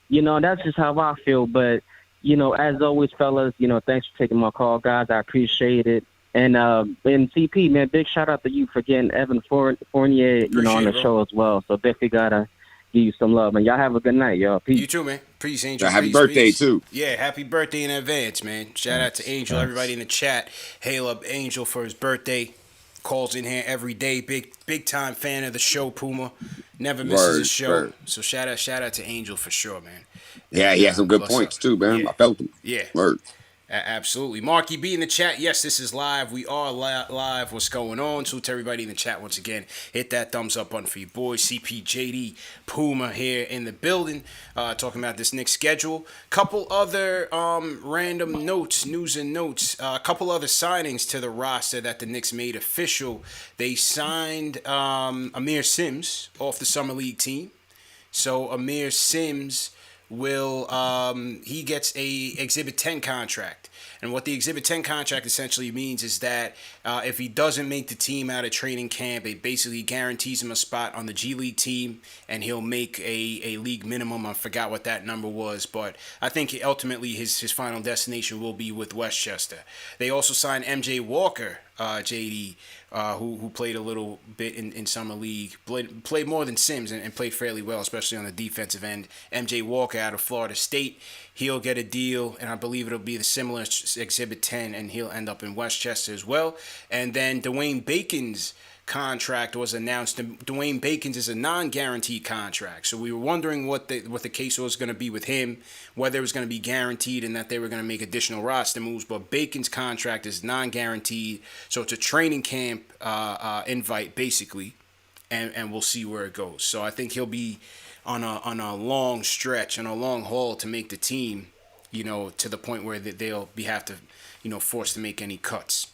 F: That's just how I feel. But, as always, fellas, thanks for taking my call, guys. I appreciate it. And CP, man, big shout out to you for getting Evan Fournier, on the show as well. So definitely gotta give you some love, and y'all have a good night, y'all. Peace.
A: You too, man. Peace, Angel.
C: Happy
A: peace,
C: birthday
A: peace.
C: too.
A: Yeah, happy birthday in advance, man. Shout out to Angel, everybody in the chat. Hail up Angel for his birthday. Calls in here every day. Big time fan of the show, Puma. Never misses a show.
C: Word.
A: So shout out to Angel for sure, man.
C: Yeah, he had some good points too, man.
A: Yeah.
C: I felt him.
A: Yeah.
C: Word.
A: Absolutely. Marky B in the chat. Yes, this is live. We are live. What's going on? So to everybody in the chat, once again, hit that thumbs up button for your boys. CPJD Puma here in the building, talking about this Knicks schedule. Couple other random notes, news and notes. A couple other signings to the roster that the Knicks made official. They signed Amir Sims off the Summer League team. So Amir Sims will he gets a Exhibit 10 contract. And what the Exhibit 10 contract essentially means is that if he doesn't make the team out of training camp, it basically guarantees him a spot on the G League team, and he'll make a league minimum. I forgot what that number was, but I think ultimately his final destination will be with Westchester. They also signed MJ Walker, JD, who played a little bit in Summer League, played more than Sims and played fairly well, especially on the defensive end. MJ Walker out of Florida State, he'll get a deal, and I believe it'll be the similar Exhibit 10, and he'll end up in Westchester as well. And then Dwayne Bacon's contract was announced. Dwayne Bacon's is a non-guaranteed contract, so we were wondering what the case was going to be with him, whether it was going to be guaranteed and that they were going to make additional roster moves. But Bacon's contract is non-guaranteed, so it's a training camp invite basically, and we'll see where it goes. So I think he'll be on a long stretch, on a long haul to make the team, to the point where they'll have to, forced to make any cuts.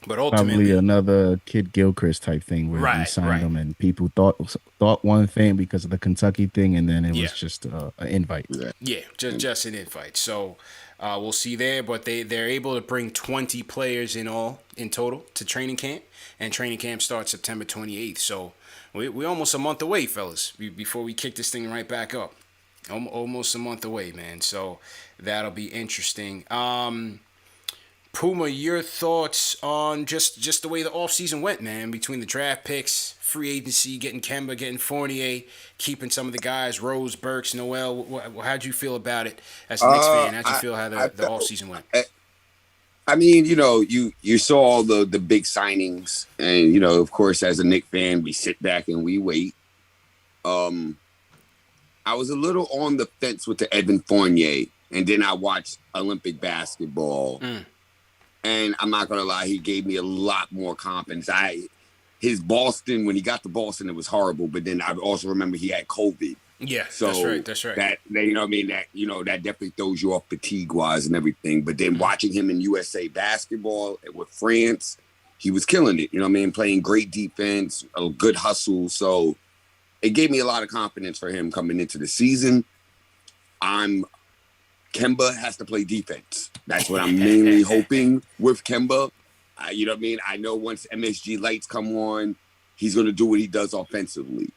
A: But ultimately,
B: probably another Kid Gilchrist type thing where we signed him, and people thought one thing because of the Kentucky thing, and then it was just an invite.
A: Yeah, just an invite. So we'll see there. But they're able to bring 20 players in total to training camp, and training camp starts September 28th. So we're almost a month away, fellas, before we kick this thing right back up. Almost a month away, man. So that'll be interesting. Puma, your thoughts on just the way the offseason went, man, between the draft picks, free agency, getting Kemba, getting Fournier, keeping some of the guys, Rose, Burks, Noel. How'd you feel about it as a Knicks fan? How'd you feel how the offseason went?
C: I mean, you saw all the big signings, and, of course, as a Knicks fan, we sit back and we wait. I was a little on the fence with the Evan Fournier, and then I watched Olympic basketball. And I'm not going to lie, he gave me a lot more confidence. His Boston, when he got to Boston, it was horrible. But then I also remember he had COVID.
A: Yeah,
C: so
A: that's right.
C: That definitely throws you off fatigue-wise and everything. But then watching him in USA basketball with France, he was killing it. Playing great defense, a good hustle. So it gave me a lot of confidence for him coming into the season. Kemba has to play defense. That's what I'm mainly hoping with Kemba. I know once MSG lights come on, he's going to do what he does offensively.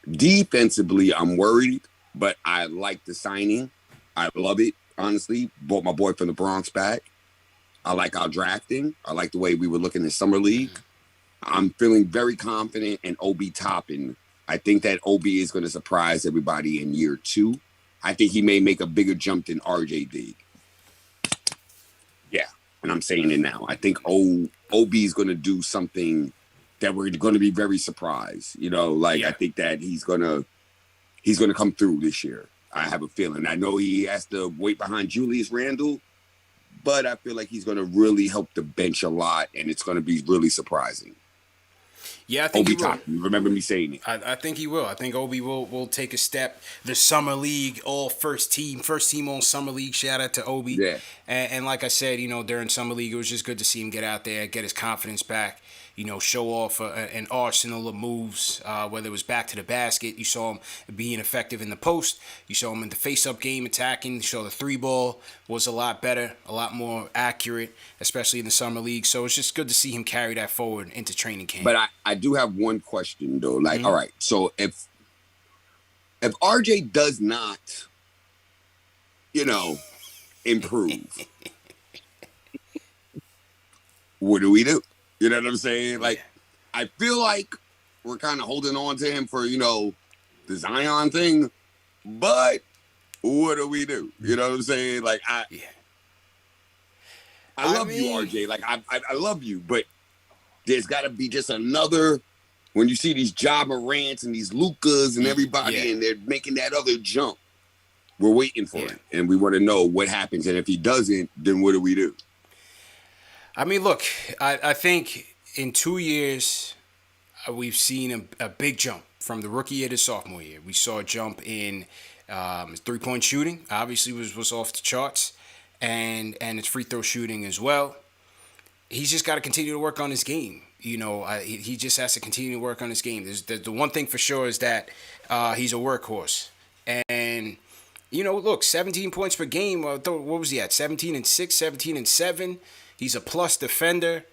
C: Defensively, I'm worried, but I like the signing. I love it, honestly. Brought my boy from the Bronx back. I like our drafting. I like the way we were looking at Summer League. I'm feeling very confident in Obi Toppin. I think that Obi is going to surprise everybody in year 2. I think he may make a bigger jump than RJD. Yeah, and I'm saying it now. I think Obi is going to do something that we're going to be very surprised. I think that he's going to come through this year. I have a feeling. I know he has to wait behind Julius Randle, but I feel like he's going to really help the bench a lot, and it's going to be really surprising.
A: Yeah, I think
C: Obi
A: he will.
C: Toppin. You remember me saying it.
A: I think he will. I think Obi will take a step. The summer league, all first team all summer league. Shout out to Obi.
C: Yeah.
A: And like I said, during summer league, it was just good to see him get out there, get his confidence back. Show off an arsenal of moves. Whether it was back to the basket, you saw him being effective in the post. You saw him in the face-up game attacking. You saw the three ball was a lot better, a lot more accurate, especially in the summer league. So it's just good to see him carry that forward into training camp.
C: But I do have one question though. Like, all right, so if RJ does not, improve, what do we do? You know what I'm saying? Like, I feel like we're kind of holding on to him for, the Zion thing, but what do we do? You know what I'm saying? Like, I love you, RJ. Like, I love you, but there's got to be just another, when you see these Ja Morants and these Lukas and everybody, and they're making that other jump, we're waiting for it. And we want to know what happens. And if he doesn't, then what do we do?
A: I mean, look, I think in 2 years, we've seen a big jump from the rookie year to sophomore year. We saw a jump in his three-point shooting, obviously was off the charts, and his free throw shooting as well. He's just got to continue to work on his game. He just has to continue to work on his game. The one thing for sure is that he's a workhorse. And, look, 17 points per game. What was he at? 17-6, 17-7. He's a plus defender.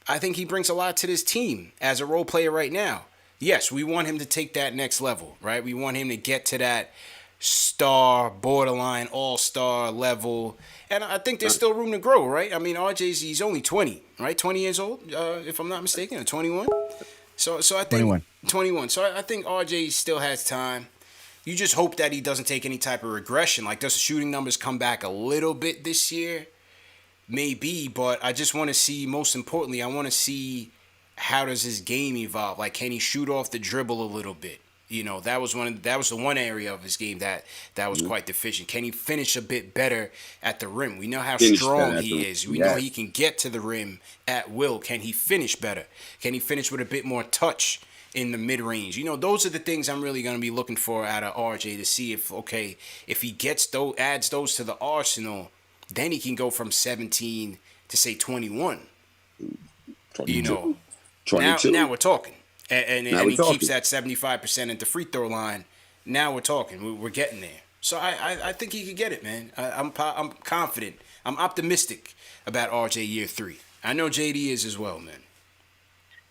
A: I think he brings a lot to this team as a role player right now. Yes, we want him to take that next level, right? We want him to get to that star, borderline all-star level. And I think there's still room to grow, right? I mean, he's only 20, right? 20 years old, if I'm not mistaken, or 21. So I think 21. So I think RJ still has time. You just hope that he doesn't take any type of regression. Like, does the shooting numbers come back a little bit this year? Maybe, but I just want to see, most importantly, I want to see how does his game evolve. Like, can he shoot off the dribble a little bit? That was the one area of his game that was quite deficient. Can he finish a bit better at the rim? We know how strong he is. We know he can get to the rim at will. Can he finish better? Can he finish with a bit more touch in the mid-range? Those are the things I'm really going to be looking for out of RJ to see if he adds those to the arsenal, then he can go from 17 to say 21.
C: 22.
A: Now we're talking. And he
C: talking.
A: keeps that 75% at the free throw line. Now we're talking. We're getting there. So I think he could get it, man. I'm confident. I'm optimistic about RJ year 3. I know JD is as well, man.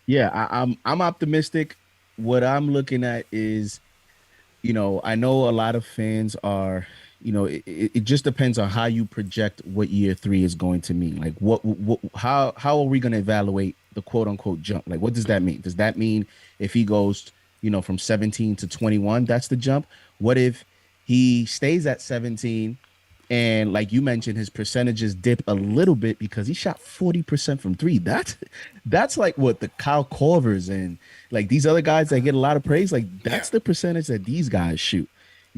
B: Yeah, I'm optimistic. What I'm looking at is, I know a lot of fans are, it just depends on how you project what year 3 is going to mean. Like, how are we going to evaluate the quote unquote jump? Like, what does that mean? Does that mean if he goes, from 17 to 21, that's the jump? What if he stays at 17 and, like you mentioned, his percentages dip a little bit because he shot 40% from 3? That's like what the Kyle Korvers and like these other guys that get a lot of praise, like that's the percentage that these guys shoot.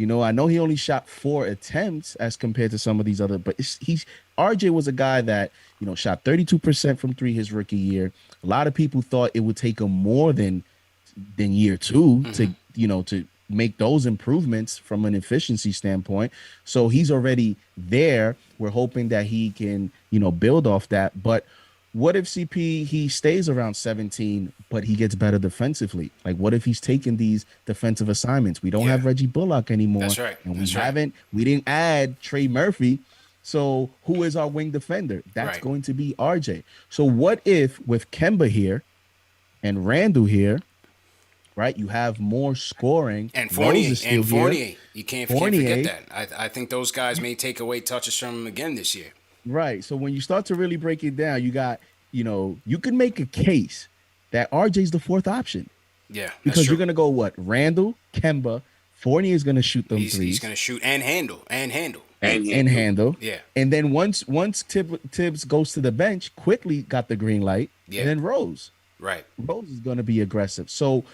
B: I know he only shot 4 attempts as compared to some of these other, but RJ was a guy that, shot 32% from 3 his rookie year. A lot of people thought it would take him more than year 2 to make those improvements from an efficiency standpoint. So he's already there. We're hoping that he can, build off that. But what if he stays around 17, but he gets better defensively? Like, what if he's taking these defensive assignments? We don't have Reggie Bullock anymore.
A: That's right.
B: And we didn't add Trey Murphy. So who is our wing defender? That's going to be RJ. So what if with Kemba here and Randall here, right, you have more scoring.
A: And Fournier. You can't forget that. I think those guys may take away touches from him again this year.
B: Right. So when you start to really break it down, you got, you can make a case that RJ's the 4th option.
A: Yeah.
B: Because you're going to go what? Randall, Kemba, Fournier is going to shoot them threes.
A: He's going to shoot and handle.
B: Yeah. And then once Tibbs goes to the bench, quickly got the green light. Yeah. And then Rose.
A: Right.
B: Rose is going to be aggressive. So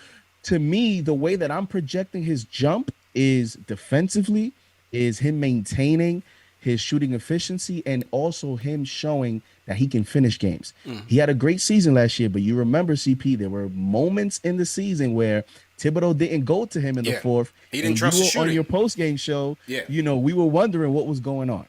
B: to me, the way that I'm projecting his jump is defensively, is him maintaining his shooting efficiency, and also him showing that he can finish games. He had a great season last year, but you remember, CP, there were moments in the season where Thibodeau didn't go to him in the fourth.
A: He didn't
B: and
A: trust
B: you
A: the
B: were
A: shooting.
B: on your post-game show,
A: Yeah.
B: you know, we were wondering what was going on.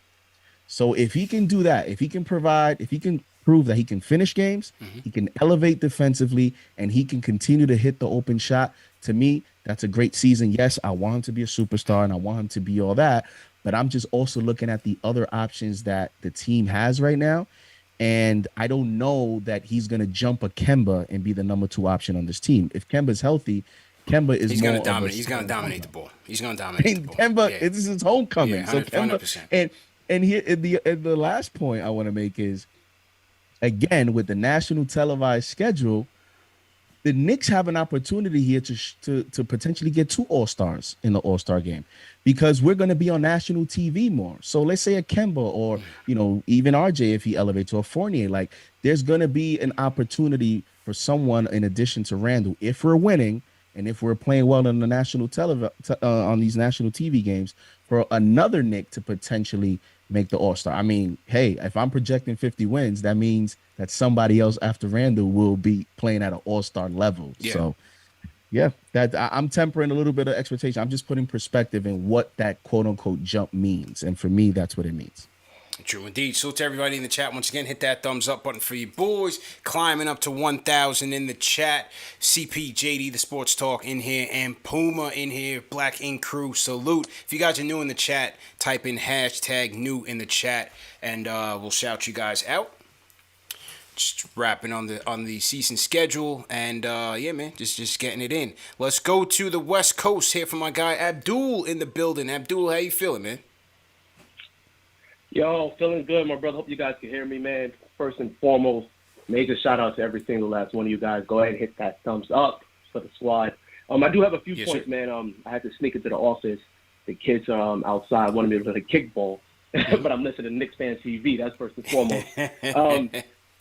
B: So if he can do that, if he can prove that he can finish games, he can elevate defensively, and he can continue to hit the open shot, to me, that's a great season. Yes, I want him to be a superstar and I want him to be all that, but I'm just also looking at the other options that the team has right now. And I don't know that he's going to jump a Kemba and be the number 2 option on this team. If Kemba's healthy, Kemba is
A: He's
B: more
A: going to
B: of
A: dominate.
B: a
A: He's going to dominate the ball. He's going to dominate the ball.
B: Kemba, this is his homecoming.
A: Yeah,
B: so
A: 100%.
B: Kemba, and here the last point I want to make is, again, with the national televised schedule, the Knicks have an opportunity here to potentially get 2 All-Stars in the All-Star game, because we're going to be on national TV more. So let's say a Kemba or, you know, even RJ, if he elevates, or Fournier, like, there's going to be an opportunity for someone in addition to Randall, if we're winning and if we're playing well on the national on these national TV games, for another Knick to potentially make the All-Star. I mean, hey, if I'm projecting 50 wins, that means that somebody else after Randall will be playing at an All-Star level.
A: Yeah.
B: So, yeah, I'm tempering a little bit of expectation. I'm just putting perspective in what that quote-unquote jump means. And for me, that's what it means.
A: True indeed. So to everybody in the chat, once again, hit that thumbs up button for you boys. Climbing up to 1,000 in the chat. CP, JD, the Sports Talk in here, and Puma in here. Black Ink Crew, salute. If you guys are new in the chat, type in hashtag new in the chat, and we'll shout you guys out. Just wrapping on the season schedule, and yeah, man, just getting it in. Let's go to the West Coast here for my guy Abdul in the building. Abdul, how you feeling, man?
G: Yo, feeling good, my brother. Hope you guys can hear me, man. First and foremost, major shout out to every single last one of you guys. Go ahead and hit that thumbs up for the squad. I do have a few points, sir. Man. I had to sneak into the office. The kids outside wanted me to play kickball, but I'm listening to KnicksFanTV. That's first and foremost.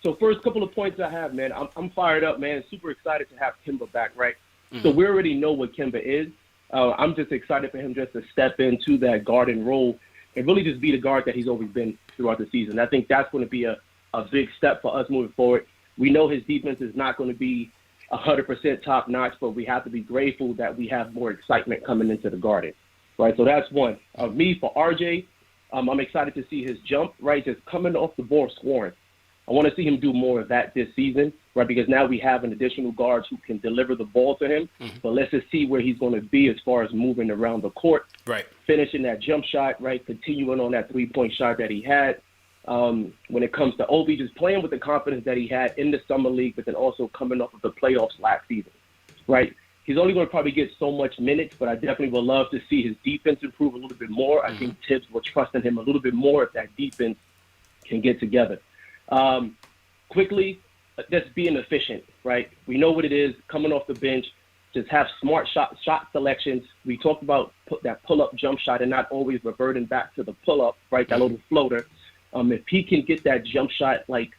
G: So first couple of points I have, man. I'm fired up, man. Super excited to have Kemba back, right? So we already know what Kemba is. I'm just excited for him just to step into that guarding role and really just be the guard that he's always been throughout the season. I think that's going to be a big step for us moving forward. We know his defense is not going to be 100% top-notch, but we have to be grateful that we have more excitement coming into the guarding, right? So that's one. Me, for RJ, I'm excited to see his jump, right, just coming off the ball scoring. I want to see him do more of that this season, right, because now we have an additional guards who can deliver the ball to him. But let's just see where he's going to be as far as moving around the court,
A: right,
G: finishing that jump shot, right, continuing on that three-point shot that he had. When it comes to Obi, just playing with the confidence that he had in the summer league, but then also coming off of the playoffs last season, right? He's only going to probably get so much minutes, but I definitely would love to see his defense improve a little bit more. I think Tibbs will trust in him a little bit more if that defense can get together. Quickly, just being efficient, right? We know what it is, coming off the bench, just have smart shot selections. We talked about that pull-up jump shot and not always reverting back to the pull-up, right, that little floater. If he can get that jump shot like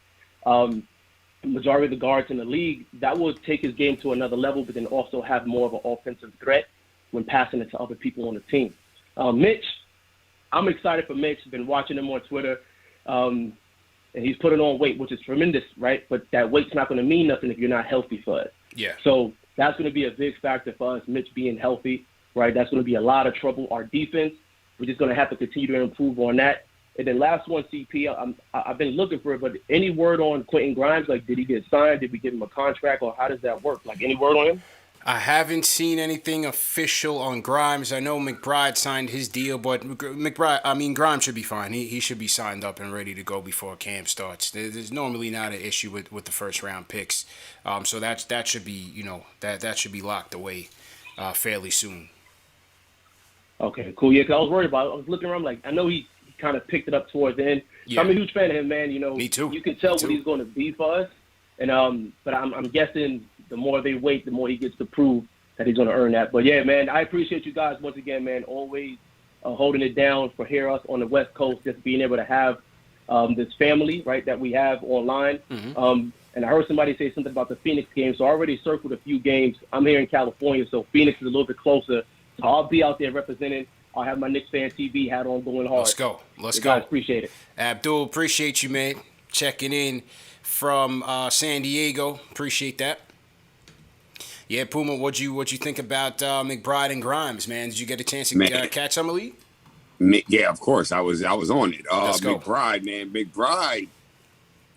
G: majority of the guards in the league, that will take his game to another level, but then also have more of an offensive threat when passing it to other people on the team. Mitch, I'm excited for Mitch. Been watching him on Twitter. And he's putting on weight, which is tremendous, right? But that weight's not going to mean nothing if you're not healthy for us.
A: Yeah.
G: So that's going to be a big factor for us, Mitch being healthy, right? That's going to be a lot of trouble. Our defense, we're just going to have to continue to improve on that. And then last one, CP, I've been looking for it, but any word on Quentin Grimes? Like, did he get signed? Did we give him a contract? Or how does that work? Like, any word on him?
A: I haven't seen anything official on Grimes. I know McBride signed his deal, but Grimes should be fine. He should be signed up and ready to go before camp starts. There's normally not an issue with the first round picks, so that should be that should be locked away fairly soon.
G: Okay, cool. Yeah, 'cause I was worried about it. I was looking around like I know he kind of picked it up towards the end. Yeah. I'm a huge fan of him, man.
A: Me too.
G: You can tell what he's going to be for us, and but I'm guessing the more they wait, the more he gets to prove that he's going to earn that. But, yeah, man, I appreciate you guys once again, man, always holding it down for us on the West Coast, just being able to have this family, right, that we have online. And I heard somebody say something about the Phoenix game, so I already circled a few games. I'm here in California, so Phoenix is a little bit closer. So I'll be out there representing. I'll have my Knicks fan TV hat on, going hard.
A: Let's go. Let's
G: you
A: go.
G: guys appreciate it.
A: Abdul, appreciate you, man. Checking in from San Diego. Appreciate that. Yeah, Puma, what'd you think about McBride and Grimes, man? Did you get a chance to catch Summer League?
C: Yeah, of course. I was on it.
A: Let's go.
C: McBride, man.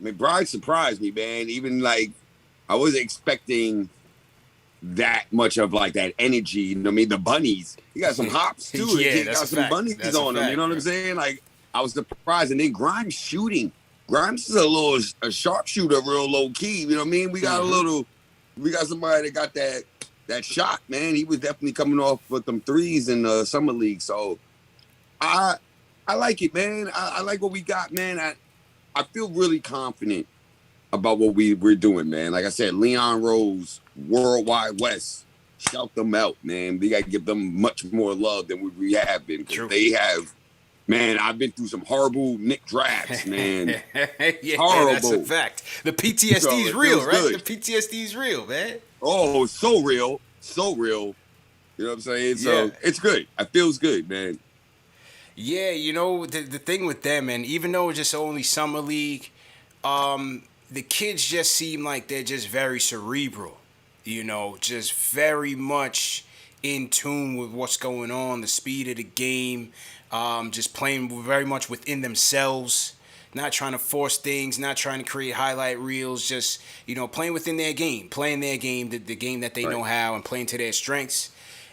C: McBride surprised me, man. Even like I wasn't expecting that much of like that energy. You know what I mean? The bunnies. He got some hops too.
A: Yeah,
C: he
A: that's
C: got
A: a
C: some
A: fact.
C: bunnies
A: That's
C: on
A: a
C: him.
A: fact,
C: You know what I'm saying? Like I was surprised. And then Grimes shooting. Grimes is a sharpshooter, real low key. You know what I mean? We got we got somebody that got that shot, man. He was definitely coming off with them threes in the summer league. So I like it, man. I like what we got, man. I feel really confident about what we're doing, man. Like I said, Leon Rose, Worldwide West, shout them out, man. We got to give them much more love than we have been. They have, man, I've been through some horrible Knick drafts, man.
A: Yeah,
C: horrible.
A: That's a fact. The PTSD is real, right? Good. The PTSD is real, man.
C: Oh, so real. So real. You know what I'm saying? So it's good. It feels good, man.
A: Yeah, you know, the thing with them, and even though it's just only summer league, the kids just seem like they're just very cerebral, you know, just very much in tune with what's going on, the speed of the game, just playing very much within themselves, not trying to force things, not trying to create highlight reels, just, you know, playing within their game, the game that they know how, and playing to their strengths.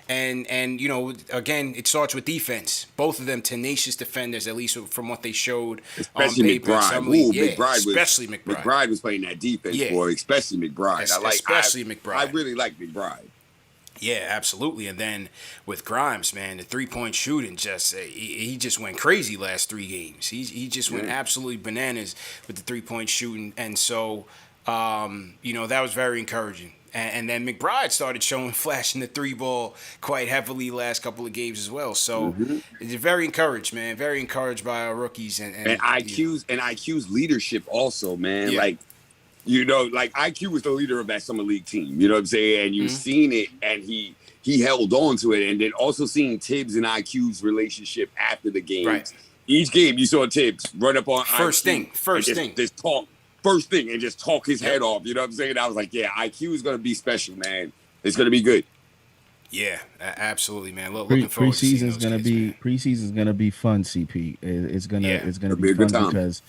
A: And you know, again, it starts with defense. Both of them tenacious defenders, at least from what they showed.
C: Especially McBride.
A: Especially McBride.
C: McBride was playing that defense, boy. Especially McBride.
A: Especially McBride.
C: I really like McBride.
A: Yeah, absolutely. And then with Grimes, man, the 3-point shooting he just went crazy last 3 games. He just went absolutely bananas with the 3-point shooting, and so you know, that was very encouraging. And then McBride started flashing the 3-ball quite heavily last couple of games as well. So it's very encouraged, man. Very encouraged by our rookies and
C: IQ's leadership also, man. Yeah. Like, you know, like IQ was the leader of that summer league team. You know what I'm saying? And you've seen it, and he held on to it. And then also seeing Tibbs and IQ's relationship after the game. Right. Each game you saw Tibbs run up on
A: first
C: IQ
A: thing.
C: Just talk. First thing and just talk his head off. You know what I'm saying? I was like, yeah, IQ is going to be special, man. It's going to be good.
A: Yeah, absolutely, man. Looking forward to seeing those kids,
B: preseason's going to be fun, CP. It's going to be fun because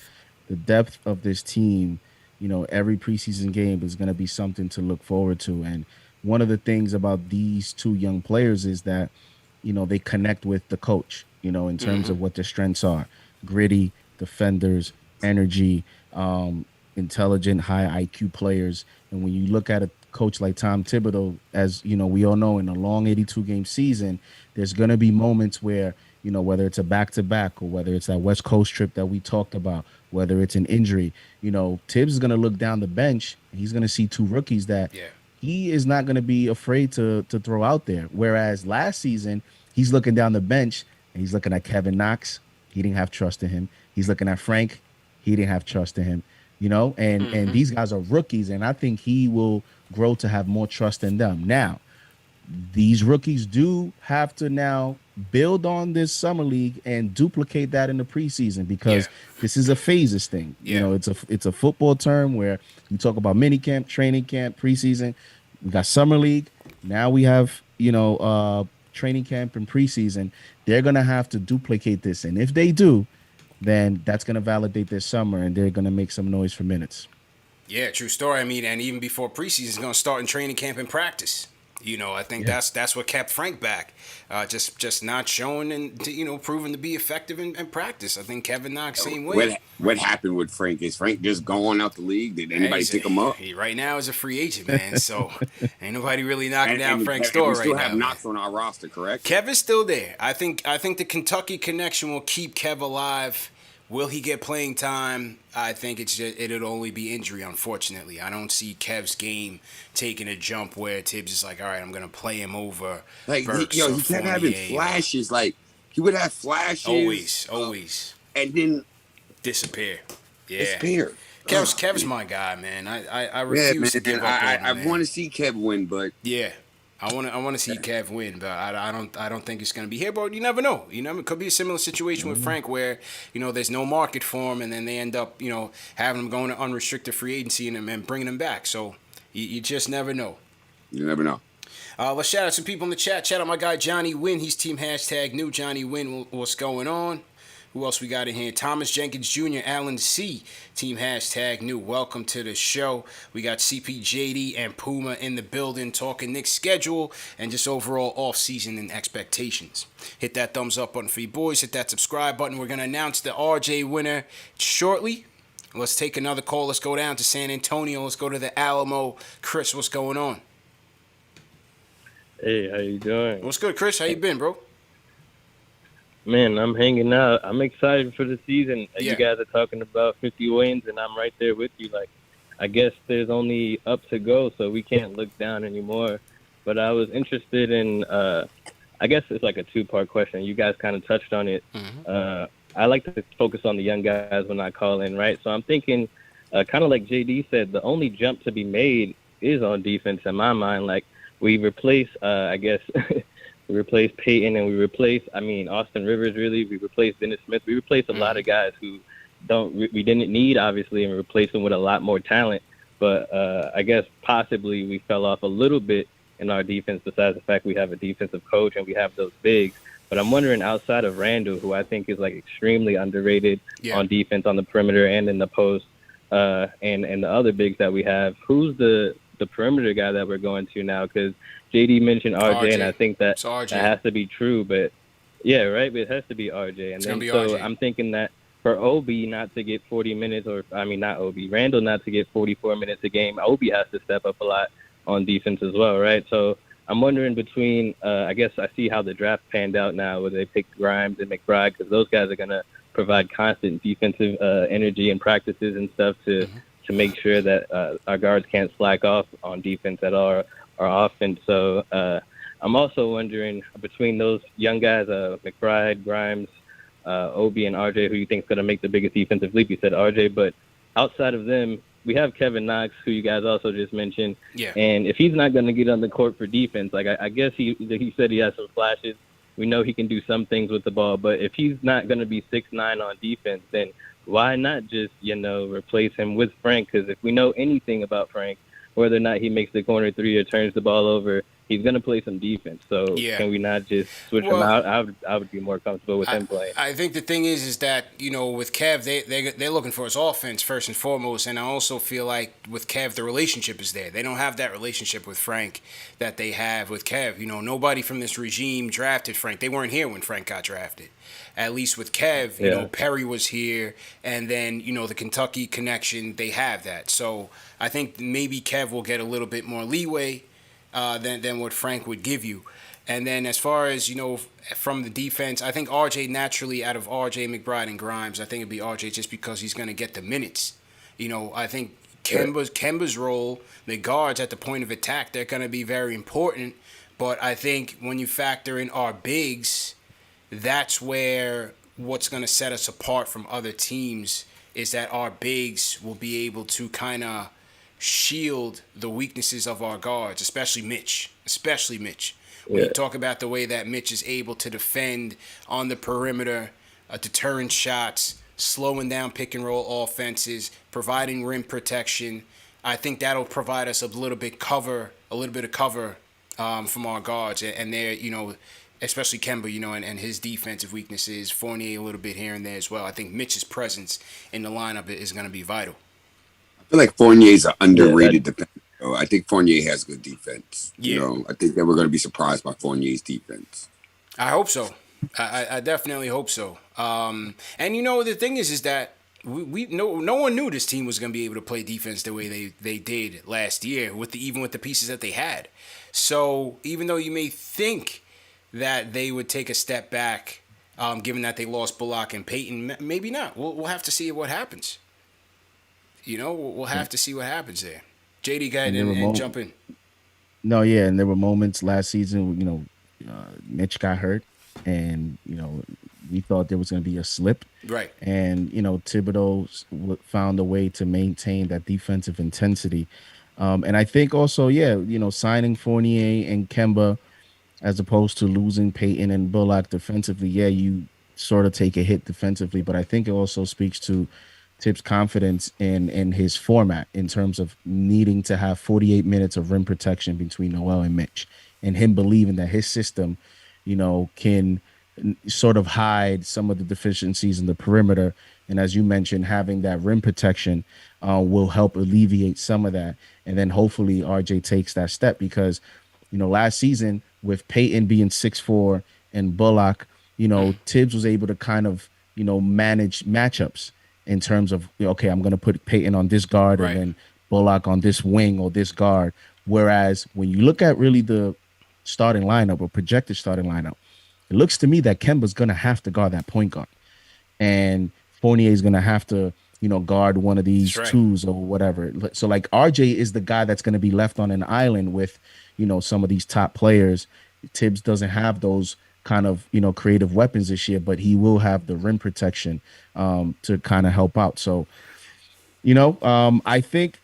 B: the depth of this team, you know, every preseason game is going to be something to look forward to. And one of the things about these 2 young players is that, you know, they connect with the coach, you know, in terms of what their strengths are. Gritty, defenders, energy, intelligent, high IQ players. And when you look at a coach like Tom Thibodeau, as you know, we all know, in a long 82-game season, there's going to be moments where, you know, whether it's a back-to-back or whether it's that West Coast trip that we talked about, whether it's an injury, you know, Tibbs is going to look down the bench and he's going to see 2 rookies that he is not going to be afraid to throw out there. Whereas last season, he's looking down the bench and he's looking at Kevin Knox. He didn't have trust in him. He's looking at Frank. He didn't have trust in him. You know, and these guys are rookies, and I think he will grow to have more trust in them. Now, these rookies do have to now build on this summer league and duplicate that in the preseason because this is a phases thing. You know, it's a football term where you talk about mini camp, training camp, preseason. We got summer league. Now we have, you know, training camp and preseason. They're gonna have to duplicate this, and if they do, then that's going to validate their summer, and they're going to make some noise for minutes.
A: Yeah, true story. I mean, and even before preseason is going to start in training camp and practice. You know, I think that's what kept Frank back. Just not showing and, you know, proving to be effective in practice. I think Kevin Knox, same way.
C: What happened with Frank? Is Frank just gone out the league? Did anybody pick him up?
A: He right now is a free agent, man. So ain't nobody really knocking down Frank's door right now.
C: We still have Knox on our roster, correct?
A: Kevin's still there. I think the Kentucky connection will keep Kev alive. Will he get playing time? I think it'll only be injury, unfortunately. I don't see Kev's game taking a jump where Tibbs is like, all right, I'm going to play him over.
C: Like, he kept having flashes. Like, he would have flashes.
A: Always.
C: And then
A: disappear. Yeah.
C: Disappear.
A: Kev's my guy, man. I refuse to give up on him,
C: I want to see Kev win, but
A: yeah. I want to see Kev win, but I don't think it's going to be here. But you never know. It could be a similar situation with Frank, where there's no market for him, and then they end up having him going to unrestricted free agency and bringing him back. So you just never know.
C: You never know.
A: Let's shout out some people in the chat. Shout out my guy Johnny Wynn. He's team #new Johnny Wynn. What's going on? Who else we got in here? Thomas Jenkins Jr., Alan C., team #new. Welcome to the show. We got CPJD and Puma in the building talking Knicks schedule and just overall off-season and expectations. Hit that thumbs up button for you boys. Hit that subscribe button. We're going to announce the RJ winner shortly. Let's take another call. Let's go down to San Antonio. Let's go to the Alamo. Chris, what's going on?
H: Hey, how you doing?
A: What's good, Chris? How you been, bro?
H: Man, I'm hanging out. I'm excited for the season.
A: Yeah.
H: You guys are talking about 50 wins, and I'm right there with you. Like, I guess there's only up to go, so we can't look down anymore. But I was interested in, I guess it's like a two-part question. You guys kind of touched on it.
A: Mm-hmm.
H: I like to focus on the young guys when I call in, right? So I'm thinking, kind of like JD said, the only jump to be made is on defense in my mind. Like, we replace, I guess, we replaced Peyton and we replaced, Austin Rivers, really. We replaced Dennis Smith. We replaced a lot of guys who we didn't need, obviously, and replaced them with a lot more talent. But I guess possibly we fell off a little bit in our defense, besides the fact we have a defensive coach and we have those bigs. But I'm wondering, outside of Randall, who I think is like extremely underrated on defense on the perimeter and in the post, and the other bigs that we have, who's the perimeter guy that we're going to now? Because JD mentioned RJ, and I think that has to be true. But yeah, right. But it has to be RJ. And then so I'm thinking that for Obi not to get 40 minutes, Randall not to get 44 minutes a game, Obi has to step up a lot on defense as well, right? So I'm wondering between, I guess I see how the draft panned out now, where they picked Grimes and McBride, because those guys are going to provide constant defensive energy and practices and stuff to make sure that our guards can't slack off on defense at all or offense. So I'm also wondering, between those young guys, McBride, Grimes, Obi, and RJ, who you think is going to make the biggest defensive leap? You said RJ, but outside of them, we have Kevin Knox, who you guys also just mentioned.
A: Yeah.
H: And if he's not going to get on the court for defense, like I guess he said he has some flashes. We know he can do some things with the ball, but if he's not going to be 6'9" on defense, then why not just, replace him with Frank? Because if we know anything about Frank, whether or not he makes the corner three or turns the ball over, he's going to play some defense. So can we not just switch him out? I would be more comfortable with him playing.
A: I think the thing is that, with Kev, they're looking for his offense first and foremost. And I also feel like with Kev, the relationship is there. They don't have that relationship with Frank that they have with Kev. Nobody from this regime drafted Frank. They weren't here when Frank got drafted. At least with Kev, Perry was here, and then, the Kentucky connection, they have that. So I think maybe Kev will get a little bit more leeway than what Frank would give you. And then as far as, from the defense, I think RJ naturally, out of RJ, McBride, and Grimes, I think it'd be RJ just because he's going to get the minutes. I think Kemba's role, the guards at the point of attack, they're going to be very important. But I think when you factor in our bigs, that's where what's going to set us apart from other teams is that our bigs will be able to kind of shield the weaknesses of our guards, especially Mitch. When you talk about the way that Mitch is able to defend on the perimeter, deterrent shots, slowing down pick and roll offenses, providing rim protection, I think that'll provide us a little bit of cover from our guards, and they're, especially Kemba, and his defensive weaknesses, Fournier a little bit here and there as well. I think Mitch's presence in the lineup is going to be vital.
C: I feel like Fournier's an underrated defender. I think Fournier has good defense. I think that we're going to be surprised by Fournier's defense.
A: I hope so. I definitely hope so. And the thing is that no one knew this team was going to be able to play defense the way they did last year, even with the pieces that they had. So even though you may think that they would take a step back, given that they lost Bullock and Peyton, maybe not. We'll have to see what happens. We'll have to see what happens there. JD, go ahead and jump in.
B: No, yeah, and there were moments last season, Mitch got hurt, and, we thought there was going to be a slip.
A: Right.
B: And, Thibodeau found a way to maintain that defensive intensity. And I think also, signing Fournier and Kemba as opposed to losing Peyton and Bullock defensively. Yeah, you sort of take a hit defensively, but I think it also speaks to Tip's confidence in his format in terms of needing to have 48 minutes of rim protection between Noel and Mitch, and him believing that his system, can sort of hide some of the deficiencies in the perimeter. And as you mentioned, having that rim protection will help alleviate some of that. And then hopefully RJ takes that step because, last season with Peyton being 6'4" and Bullock, Tibbs was able to kind of, manage matchups in terms of, okay, I'm going to put Peyton on this guard and then Bullock on this wing or this guard. Whereas when you look at really the starting lineup or projected starting lineup, it looks to me that Kemba's going to have to guard that point guard. And Fournier is going to have to, guard one of these twos or whatever. So like RJ is the guy that's going to be left on an island with, some of these top players. Tibbs doesn't have those kind of, creative weapons this year, but he will have the rim protection to kind of help out. So, I think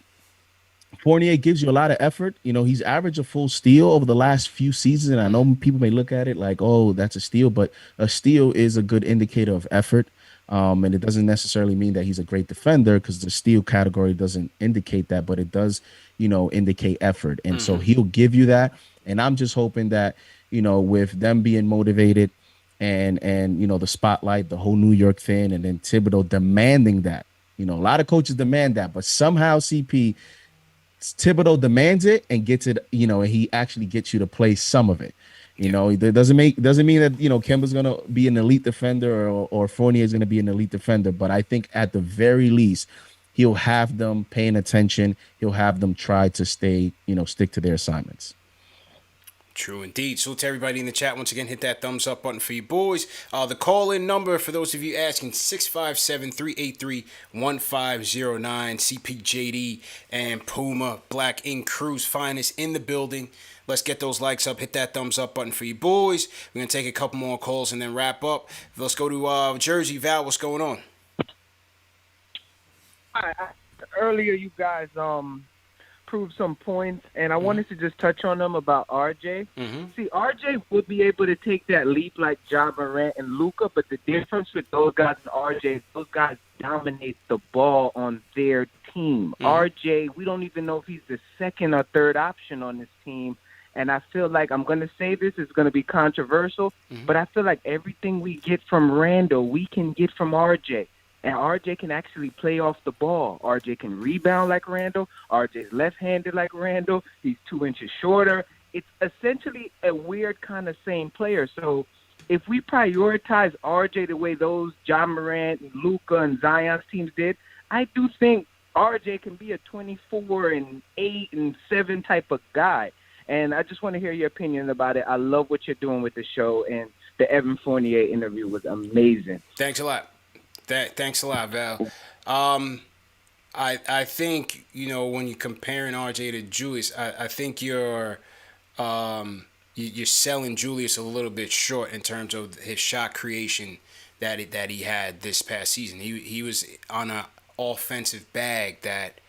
B: Fournier gives you a lot of effort. He's averaged a full steal over the last few seasons. And I know people may look at it like, oh, that's a steal, but a steal is a good indicator of effort. And it doesn't necessarily mean that he's a great defender because the steal category doesn't indicate that, but it does, indicate effort. And so he'll give you that. And I'm just hoping that, with them being motivated and the spotlight, the whole New York thing, and then Thibodeau demanding that, a lot of coaches demand that, but somehow Thibodeau demands it and gets it, and he actually gets you to play some of it. It doesn't mean that, Kemba's going to be an elite defender or Fournier is going to be an elite defender. But I think at the very least, he'll have them paying attention. He'll have them try to stick to their assignments.
A: True indeed. So to everybody in the chat, once again, hit that thumbs up button for you boys. The call-in number, for those of you asking, 657-383-1509. CPJD and Puma, Black Ink Crew's finest in the building. Let's get those likes up. Hit that thumbs up button for you boys. We're going to take a couple more calls and then wrap up. Let's go to Jersey. Val, what's going on?
I: Earlier, you guys proved some points, and I wanted to just touch on them about RJ. See, RJ would be able to take that leap like Ja Morant and Luka, but the difference with those guys and RJ is those guys dominate the ball on their team. RJ, we don't even know if he's the second or third option on this team. And I feel like, I'm going to say this, it's going to be controversial, but I feel like everything we get from Randall, we can get from RJ. And RJ can actually play off the ball. RJ can rebound like Randall. RJ's left-handed like Randall. He's 2 inches shorter. It's essentially a weird kind of same player. So if we prioritize RJ the way those Ja Morant, Luka, and Zion's teams did, I do think RJ can be a 24 and 8 and 7 type of guy. And I just want to hear your opinion about it. I love what you're doing with the show, and the Evan Fournier interview was amazing.
A: Thanks a lot. Thanks a lot, Val. I think, when you're comparing RJ to Julius, I think you're selling Julius a little bit short in terms of his shot creation that he had this past season. He was on an offensive bag that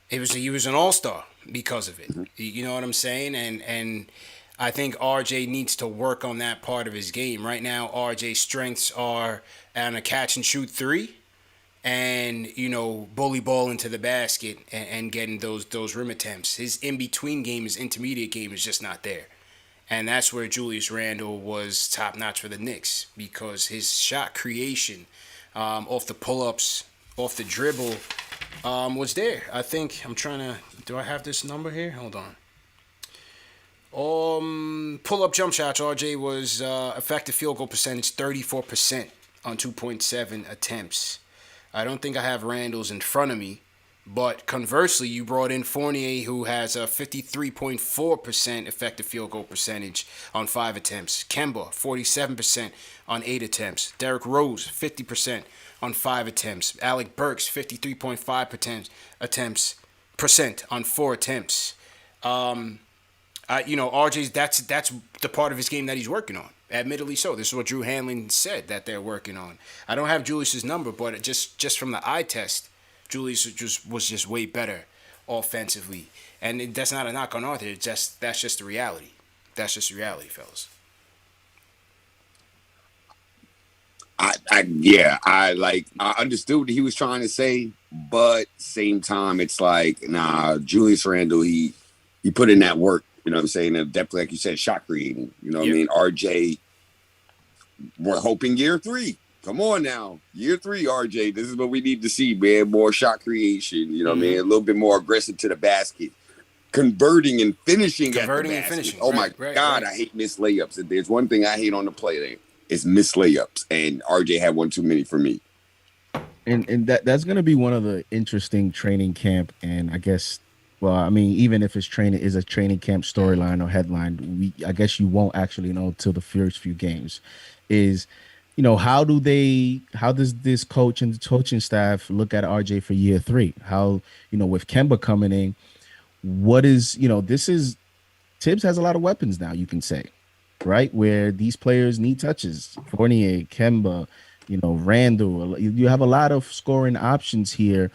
A: he was an all-star because of it. You know what I'm saying? And I think RJ needs to work on that part of his game. Right now, RJ's strengths are on a catch-and-shoot three and, bully ball into the basket and getting those rim attempts. His in-between game, his intermediate game is just not there. And that's where Julius Randle was top-notch for the Knicks because his shot creation off the pull-ups, off the dribble, was there. I think do I have this number here? Hold on. Pull-up jump shots, RJ was effective field goal percentage 34% on 2.7 attempts. I don't think I have Randall's in front of me, but conversely, you brought in Fournier, who has a 53.4% effective field goal percentage on 5 attempts. Kemba, 47% on 8 attempts. Derrick Rose, 50% on 5 attempts. Alec Burks, 53.5% on 4 attempts. RJ's that's the part of his game that he's working on. Admittedly so. This is what Drew Hanlon said that they're working on. I don't have Julius's number, but just from the eye test, Julius was just way better offensively. And that's not a knock on Arthur. That's just the reality. That's just the reality, fellas.
C: I understood what he was trying to say, but same time, it's like, nah, Julius Randle, he put in that work, you know what I'm saying? And definitely, like you said, shot creating, you know what I mean? RJ, we're hoping year 3. Come on now. Year 3, RJ, this is what we need to see, man. More shot creation, you know what I mean? A little bit more aggressive to the basket. Converting and finishing at the basket. Oh, my God, I hate missed layups. If there's one thing I hate on the play there, it's missed layups, and RJ had one too many for me.
B: And that's going to be one of the interesting training camp, and I guess, well, I mean, even if it's a training camp storyline or headline, I guess you won't actually know till the first few games. Is, you know, how does this coach and the coaching staff look at RJ for year 3? How, you know, with Kemba coming in, what is, you know, Tibbs has a lot of weapons now, you can say, right? Where these players need touches. Fournier, Kemba, you know, Randall. You have a lot of scoring options here.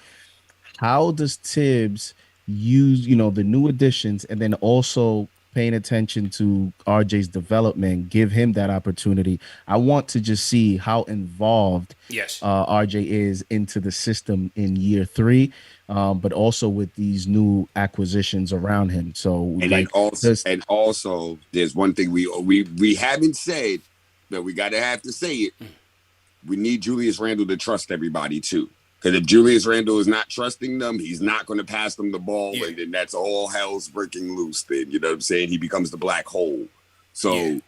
B: How does Tibbs use, you know, the new additions and then also paying attention to RJ's development, give him that opportunity? I want to just see how involved RJ is into the system in year 3, but also with these new acquisitions around him. So,
C: and also, there's one thing we haven't said, but we gotta have to say it. We need Julius Randle to trust everybody too. Because if Julius Randle is not trusting them, he's not going to pass them the ball, and then that's all hell's breaking loose. Then, you know what I'm saying? He becomes the black hole. So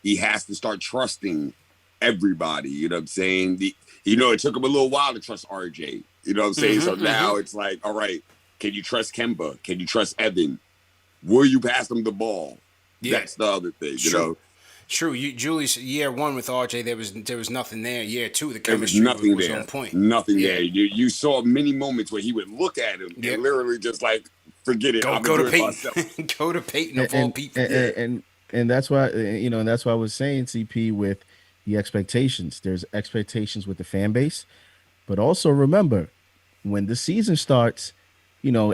C: he has to start trusting everybody. You know what I'm saying? It took him a little while to trust RJ. You know what I'm saying? So now it's like, all right, can you trust Kemba? Can you trust Evan? Will you pass them the ball? Yeah. That's the other thing, you know?
A: True. Julius, year 1 with RJ, there was nothing there. Year 2, the chemistry was on point.
C: Nothing there. You saw many moments where he would look at him and literally just like, forget it.
A: Go to Peyton. Go to Peyton of all people.
B: And that's why, you know, and that's why I was saying, CP, with the expectations. There's expectations with the fan base, but also remember, when the season starts, you know,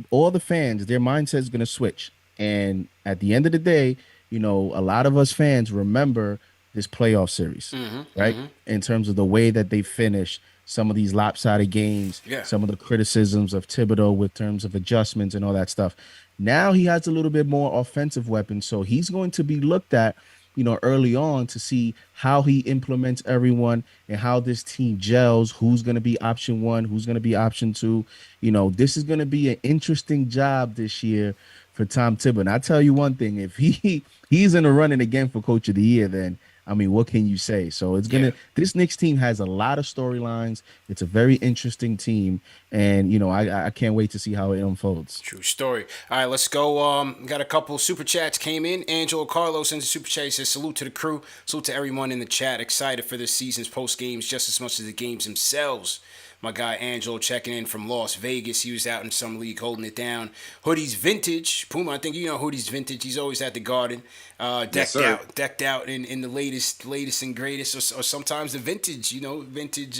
B: all the fans, their mindset is going to switch. And at the end of the day, you know, a lot of us fans remember this playoff series, right? In terms of the way that they finished some of these lopsided games, some of the criticisms of Thibodeau with terms of adjustments and all that stuff. Now he has a little bit more offensive weapons, so he's going to be looked at, you know, early on to see how he implements everyone and how this team gels, who's going to be option 1, who's going to be option 2. You know, this is going to be an interesting job this year for Tom Thibodeau. And I tell you one thing, if he's in the running again for Coach of the Year, then, I mean, what can you say? So it's this Knicks team has a lot of storylines. It's a very interesting team. And, you know, I can't wait to see how it unfolds.
A: True story. All right, let's go. Got a couple super chats came in. Angelo Carlos sends a super chat. He says, salute to the crew. Salute to everyone in the chat. Excited for this season's post games just as much as the games themselves. My guy Angelo checking in from Las Vegas. He was out in some league holding it down. Hoodie's vintage. Puma, I think you know Hoodie's vintage. He's always at the Garden. Decked out in the latest and greatest, or sometimes the vintage, you know, vintage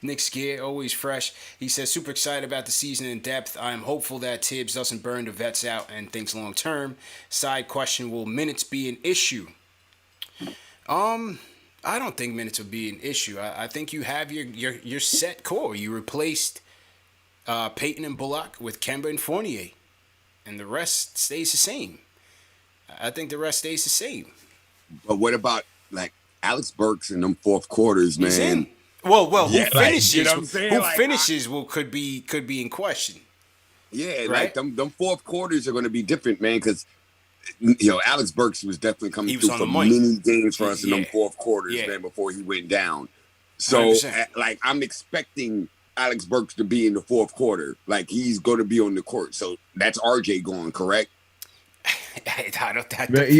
A: Knicks gear, always fresh. He says, super excited about the season in depth. I am hopeful that Tibbs doesn't burn the vets out and thinks long term. Side question, will minutes be an issue? I don't think minutes will be an issue. I think you have your set core. You replaced Peyton and Bullock with Kemba and Fournier, and the rest stays the same. I think the rest stays the same.
C: But what about like Alex Burks in them fourth quarters, man?
A: He's in. Well, who finishes? You know what I'm saying? Who finishes could be in question.
C: Yeah, right? Like them fourth quarters are going to be different, man, because you know, Alex Burks was definitely coming through for many games for us in them fourth quarters, man, before he went down. So, like, I'm expecting Alex Burks to be in the fourth quarter. Like, he's going to be on the court. So, that's RJ going, correct?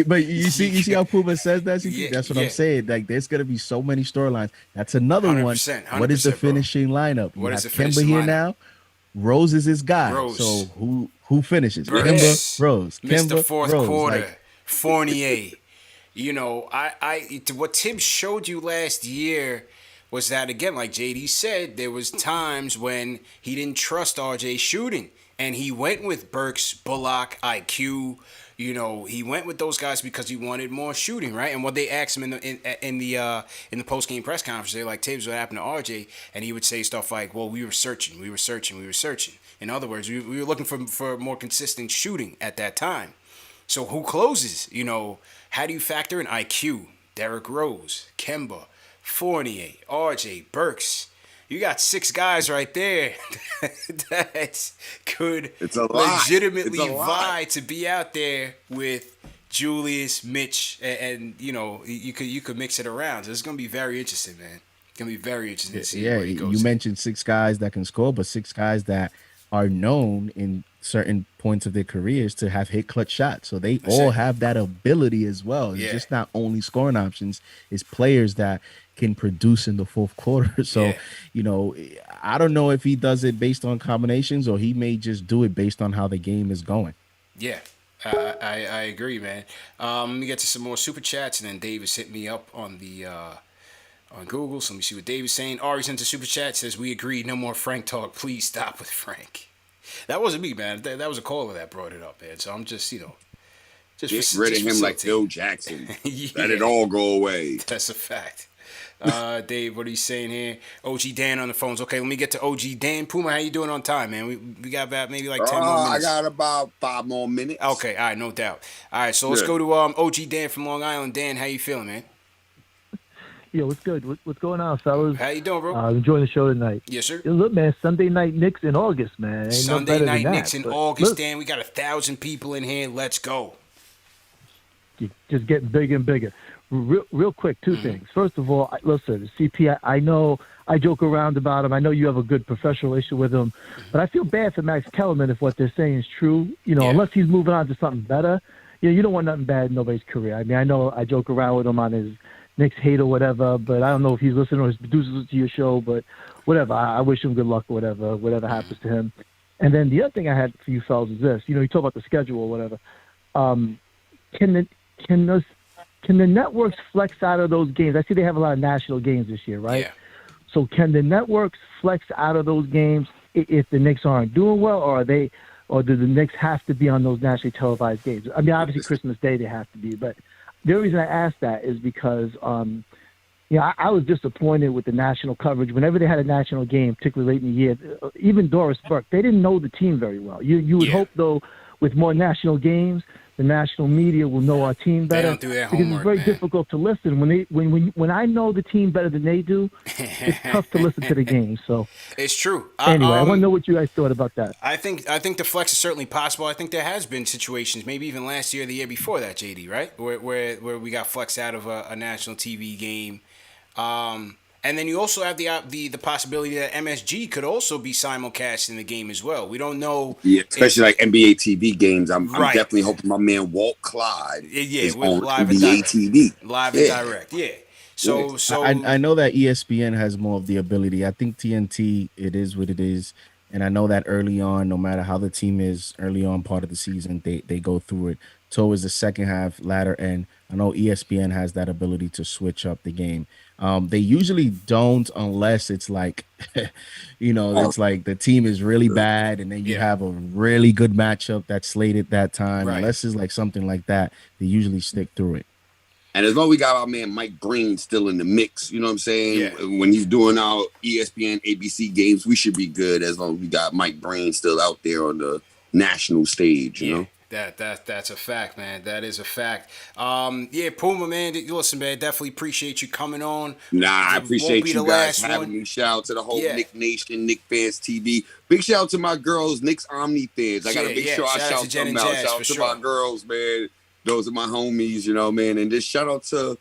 B: But you see how Puma says that? That's what I'm saying. Like, there's going to be so many storylines. That's another 100%, one. What is the finishing lineup?
A: What is the
B: Kemba here now? Rose is his guy. So who finishes? Kemba, Rose.
A: Mr. Fourth quarter, Fournier. You know, what Tim showed you last year was that, again, like JD said, there was times when he didn't trust RJ shooting. And he went with Burks, Bullock, IQ. You know, he went with those guys because he wanted more shooting, right? And what they asked him in the post game press conference, they're like, Tibbs, what happened to RJ? And he would say stuff like, well, we were searching. In other words, we were looking for more consistent shooting at that time. So who closes? You know, how do you factor in IQ, Derrick Rose, Kemba, Fournier, RJ, Burks? You got 6 guys right there that could legitimately vie to be out there with Julius, Mitch, and you know, you could mix it around. So it's gonna be very interesting, man. It's gonna be very interesting to see where he goes.
B: You mentioned 6 guys that can score, but 6 guys that are known in certain points of their careers to have hit clutch shots. So they all have that ability as well. It's just not only scoring options, it's players that can produce in the fourth quarter. So, you know, I don't know if he does it based on combinations or he may just do it based on how the game is going.
A: Yeah, I agree, man. Let me get to some more super chats, and then Davis hit me up on the on Google. So let me see what David's saying. Ari sent a super chat, says, we agree, no more Frank talk. Please stop with Frank. That wasn't me, man. That was a caller that brought it up, man. So I'm just, you know,
C: get rid of him like Phil Jackson. Let it all go away.
A: That's a fact. Dave, what are you saying here? OG Dan on the phones. Okay, let me get to OG Dan. Puma, how you doing on time, man? We got about maybe like 10 more minutes.
C: I got about 5 more minutes.
A: Okay, all right, no doubt. All right, so let's go to OG Dan from Long Island. Dan, how you feeling, man?
J: Yo, what's good? What's going on, fellas?
A: How you doing, bro?
J: Enjoying the show tonight.
A: Yes, sir.
J: Yo, look, man, Sunday night Knicks in August, man. Ain't
A: Sunday
J: no
A: night
J: than
A: Knicks
J: that,
A: in August, Dan. We got 1,000 people in here. Let's go.
J: Just getting bigger and bigger. Real quick, 2 things. First of all, listen, CP, I know I joke around about him. I know you have a good professional issue with him, but I feel bad for Max Kellerman if what they're saying is true. You know, unless he's moving on to something better. You know, you don't want nothing bad in nobody's career. I mean, I know I joke around with him on his Knicks hate or whatever, but I don't know if he's listening or his producers to your show, but whatever. I wish him good luck or whatever happens to him. And then the other thing I had for you fellas is this. You know, you talk about the schedule or whatever. Can the networks flex out of those games? I see they have a lot of national games this year, right?
A: Yeah.
J: So can the networks flex out of those games if the Knicks aren't doing well, or do the Knicks have to be on those nationally televised games? I mean, obviously Christmas Day they have to be, but the only reason I ask that is because, you know, I was disappointed with the national coverage. Whenever they had a national game, particularly late in the year, even Doris Burke, they didn't know the team very well. You would hope, though, with more national games, the national media will know our team better.
A: They don't do their
J: because
A: homework,
J: it's very
A: man.
J: difficult to listen when I know the team better than they do. It's tough to listen to the game. So
A: it's true.
J: Anyway, I want to know what you guys thought about that.
A: I think the flex is certainly possible. I think there has been situations, maybe even last year, or the year before that, JD, right, where we got flexed out of a national TV game. And then you also have the possibility that MSG could also be simulcast in the game as well. We don't know.
C: Yeah, especially like NBA TV games. I'm definitely hoping my man Walt Clyde is on
A: live
C: NBA TV.
A: Live and direct, yeah. So
B: I know that ESPN has more of the ability. I think TNT, it is what it is. And I know that early on, no matter how the team is early on part of the season, they go through it. Towards the second half, latter end, I know ESPN has that ability to switch up the game. They usually don't unless it's like, you know, it's like the team is really bad and then you have a really good matchup that's slated that time. Right. Unless it's like something like that, they usually stick through it.
C: And as long as we got our man Mike Breen still in the mix, you know what I'm saying? Yeah. When he's doing our ESPN, ABC games, we should be good as long as we got Mike Breen still out there on the national stage, you know?
A: That's a fact, man. That is a fact. Puma, man. Listen, man. Definitely appreciate you coming on.
C: I appreciate you guys having me. Shout out to the whole Knick Nation, Knick Fans TV. Big shout out to my girls, Knicks Omni fans. I got to make sure I shout them out. Shout out to my girls, man. Those are my homies, you know, man. And just shout out to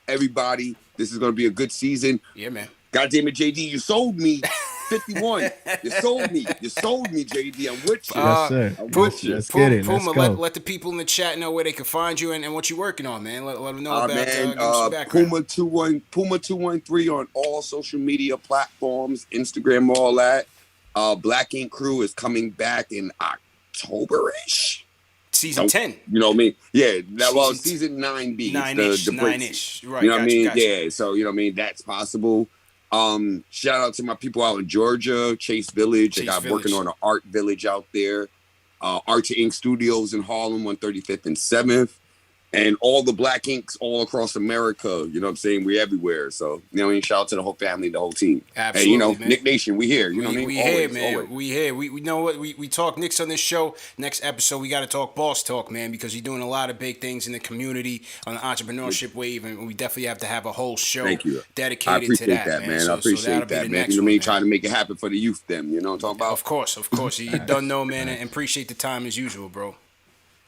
C: everybody. This is going to be a good season.
A: Yeah, man.
C: God damn it, JD, you sold me. 51. You sold me, JD. I'm with you.
B: Yes, sir.
C: I'm with you.
B: Let's get it. Let's
A: Puma,
B: go.
A: let the people in the chat know where they can find you and what you're working on, man. Let them know about give them some background.
C: Puma 213 on all social media platforms, Instagram, all that. Black Ink Crew is coming back in October-ish.
A: Season 10.
C: You know what I mean? Yeah. Season 9B.
A: 9-ish. Right.
C: You know what I mean?
A: Gotcha.
C: Yeah. So, you know what I mean? That's possible. Shout out to my people out in Georgia, Chase Village. They got working on an art village out there. Art to Ink Studios in Harlem, 135th and 7th. And all the Black Inks all across America. You know what I'm saying? We're everywhere. So, you know what I mean? Shout out to the whole family, the whole team.
A: Absolutely,
C: hey, you know,
A: man.
C: Nick Nation, we here. You know what I mean?
A: We here, man. We here. We know what we talk Knicks on this show. Next episode, we got to talk boss talk, man, because you're doing a lot of big things in the community on the entrepreneurship wave, and we definitely have to have a whole show dedicated to that, man.
C: I appreciate that, man. You know what I mean? Trying to make it happen for the youth, them. You know what I'm talking about?
A: Of course. You done know, man, and appreciate the time as usual, bro.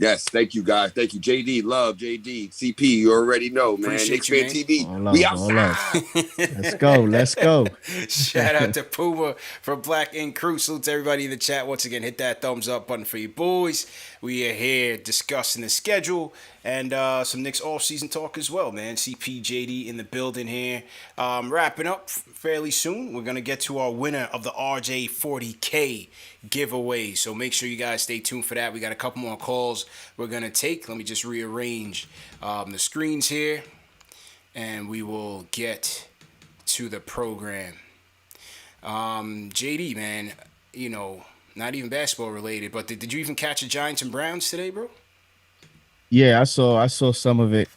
C: Yes, thank you, guys. Thank you, JD. Love JD. CP, you already know, man. KnicksFanTV. We outside.
B: Let's go.
A: Shout out to Puma from Black Ink Crew. Salute to everybody in the chat. Once again, hit that thumbs up button for you boys. We are here discussing the schedule and some Knicks off-season talk as well, man. CP, JD in the building here. Wrapping up fairly soon. We're going to get to our winner of the RJ 40K giveaway. So make sure you guys stay tuned for that. We got a couple more calls we're going to take. Let me just rearrange the screens here, and we will get to the program. JD, man, you know, not even basketball related, but did you even catch the Giants and Browns today, bro?
B: Yeah, I saw some of it.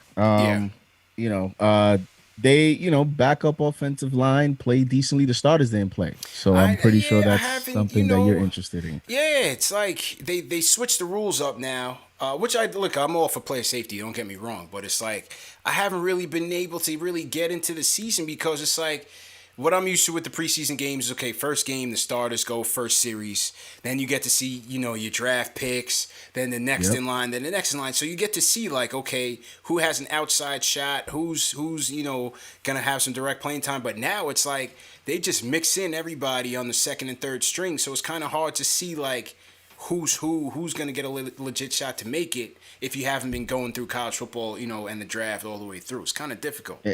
B: You know, they, backup offensive line played decently. The starters didn't play. So I'm pretty sure that's something that you're interested in.
A: Yeah, it's like they switched the rules up now, which I'm all for player safety, don't get me wrong, but it's like I haven't really been able to really get into the season because it's like what I'm used to with the preseason games is, okay, first game, the starters go first series. Then you get to see, your draft picks. Then the next in line, then the next in line. So you get to see, like, okay, who has an outside shot, who's going to have some direct playing time. But now it's like they just mix in everybody on the second and third string. So it's kind of hard to see, like, who's going to get a legit shot to make it if you haven't been going through college football, and the draft all the way through. It's kind of difficult.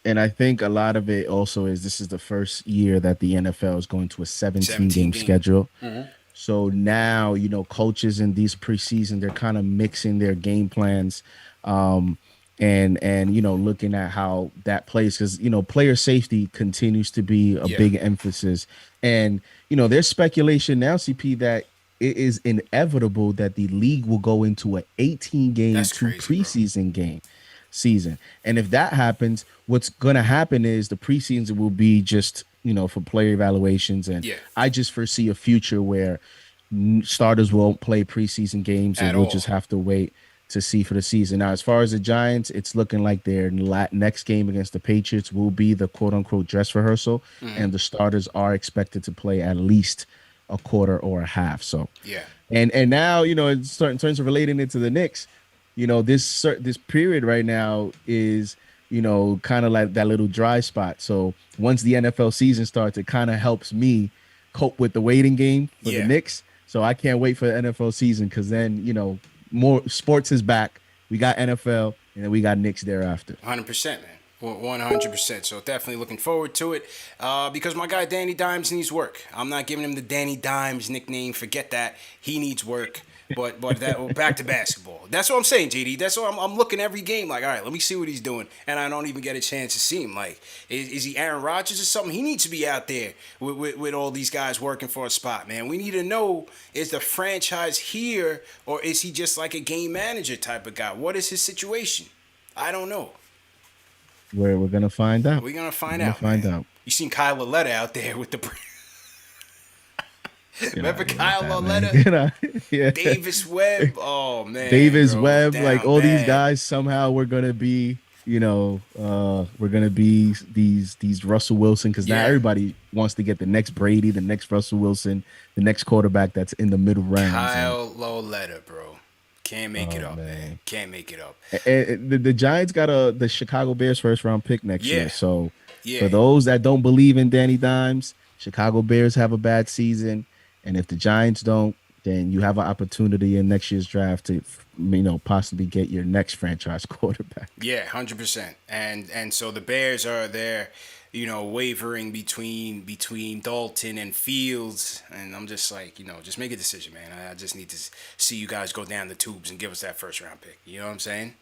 B: And I think a lot of it also is this is the first year that the NFL is going to a 17-game schedule. Mm-hmm. So now, coaches in these preseason, they're kind of mixing their game plans and looking at how that plays because, player safety continues to be a big emphasis. And, there's speculation now, CP, that it is inevitable that the league will go into an 18-game preseason season. And if that happens, what's going to happen is the preseason will be just, for player evaluations. And I just foresee a future where starters won't play preseason games and we'll just have to wait to see for the season. Now, as far as the Giants, it's looking like their next game against the Patriots will be the quote unquote dress rehearsal. Mm-hmm. And the starters are expected to play at least a quarter or a half. So, and now, in terms of relating it to the Knicks, this period right now is, kind of like that little dry spot. So once the NFL season starts, it kind of helps me cope with the waiting game for the Knicks. So I can't wait for the NFL season because then, more sports is back. We got NFL and then we got Knicks thereafter.
A: 100%, man. 100%. So definitely looking forward to it because my guy Danny Dimes needs work. I'm not giving him the Danny Dimes nickname. Forget that. He needs work. But that back to basketball. That's what I'm saying, JD. That's what I'm looking every game like, all right, let me see what he's doing. And I don't even get a chance to see him. Like, is he Aaron Rodgers or something? He needs to be out there with all these guys working for a spot, man. We need to know, is the franchise here or is he just like a game manager type of guy? What is his situation? I don't know.
B: We're going to find out.
A: We're going to find out. You seen Kyle Lauletta out there with the... Remember Kyle Lauletta? Davis Webb. Oh man.
B: Davis Webb, like all these guys somehow we're gonna be, we're gonna be these Russell Wilson because now everybody wants to get the next Brady, the next Russell Wilson, the next quarterback that's in the middle rounds.
A: Kyle Lauletta, bro. Can't make it up, man. Can't make it up.
B: And the Giants got the Chicago Bears first round pick next year. So for those that don't believe in Danny Dimes, Chicago Bears have a bad season. And if the Giants don't, then you have an opportunity in next year's draft to, possibly get your next franchise quarterback.
A: Yeah, 100%. And so the Bears are there, wavering between Dalton and Fields. And I'm just like, just make a decision, man. I just need to see you guys go down the tubes and give us that first round pick. You know what I'm saying?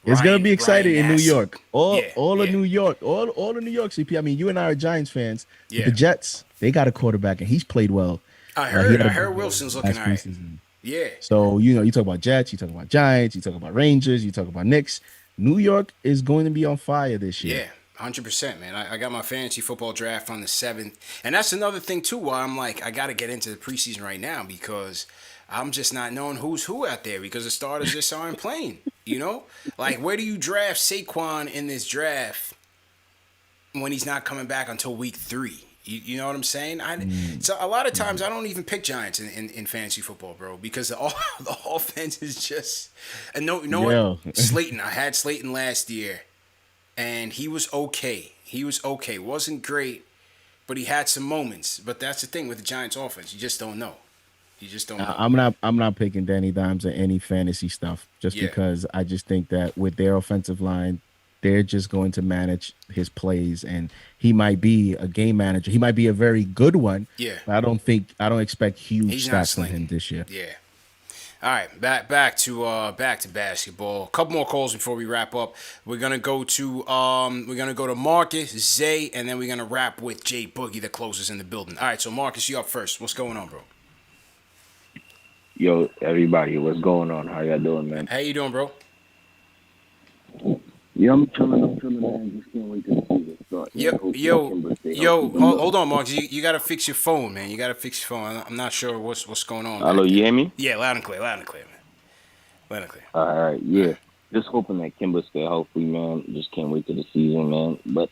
B: It's gonna be exciting in New
A: Nasty.
B: York. All of New York, all of New York, CP. I mean, you and I are Giants fans.
A: Yeah.
B: The Jets, they got a quarterback, and he's played well.
A: I
B: He
A: heard.
B: had a
A: I heard
B: good
A: Wilson's
B: year
A: looking
B: last
A: all right.
B: preseason.
A: Yeah.
B: So you talk about Jets, you talk about Giants, you talk about Rangers, you talk about Knicks. New York is going to be on fire this year.
A: Yeah, 100%, man. I got my fantasy football draft on the 7th. And that's another thing, too, why I'm like, I got to get into the preseason right now because I'm just not knowing who's who out there because the starters just aren't playing, you know? Like, where do you draft Saquon in this draft when he's not coming back until week 3? You know what I'm saying? So a lot of times I don't even pick Giants in fantasy football, bro, because the offense is just. And no, you know what? Slayton. I had Slayton last year, and he was okay. Wasn't great, but he had some moments. But that's the thing with the Giants offense. You just don't know.
B: I'm not picking Danny Dimes or any fantasy stuff just because I just think that with their offensive line, they're just going to manage his plays, and he might be a game manager. He might be a very good one.
A: Yeah.
B: But I don't expect huge stats from him this year.
A: Yeah. All right, back to basketball. A couple more calls before we wrap up. We're gonna go to Marcus, Zay, and then we're gonna wrap with J Boogie, the closest in the building. All right, so Marcus, you up first. What's going on, bro?
K: Yo, everybody, what's going on? How y'all doing, man?
A: How you doing, bro?
K: Yeah, I'm chilling, man. Just can't wait to the season start.
A: Yo, hold on, Marcus. You gotta fix your phone, man. You gotta fix your phone. I'm not sure what's going on.
K: Hello, you hear me?
A: Yeah, loud and clear, man. Loud and clear.
K: All right, yeah. Just hoping that Kimba stay healthy, man. Just can't wait to the season, man. But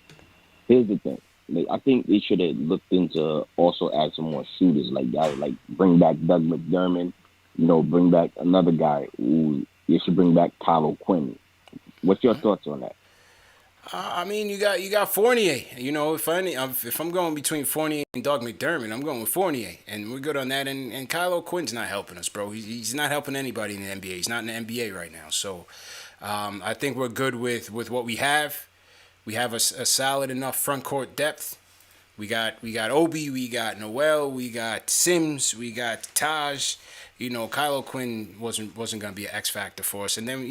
K: here's the thing. Like, I think they should have looked into also add some more shooters, like guys, like bring back Doug McDermott. Bring back another guy. You should bring back Kylo Quinn. What's your thoughts on that?
A: I mean, you got Fournier. If I'm going between Fournier and Doug McDermott, I'm going with Fournier, and we're good on that. And Kylo Quinn's not helping us, bro. He's not helping anybody in the NBA. He's not in the NBA right now. So I think we're good with what we have. We have a solid enough front court depth. We got Obi, we got Noel, we got Sims, we got Taj. Kylo Quinn wasn't going to be an X factor for us. And then,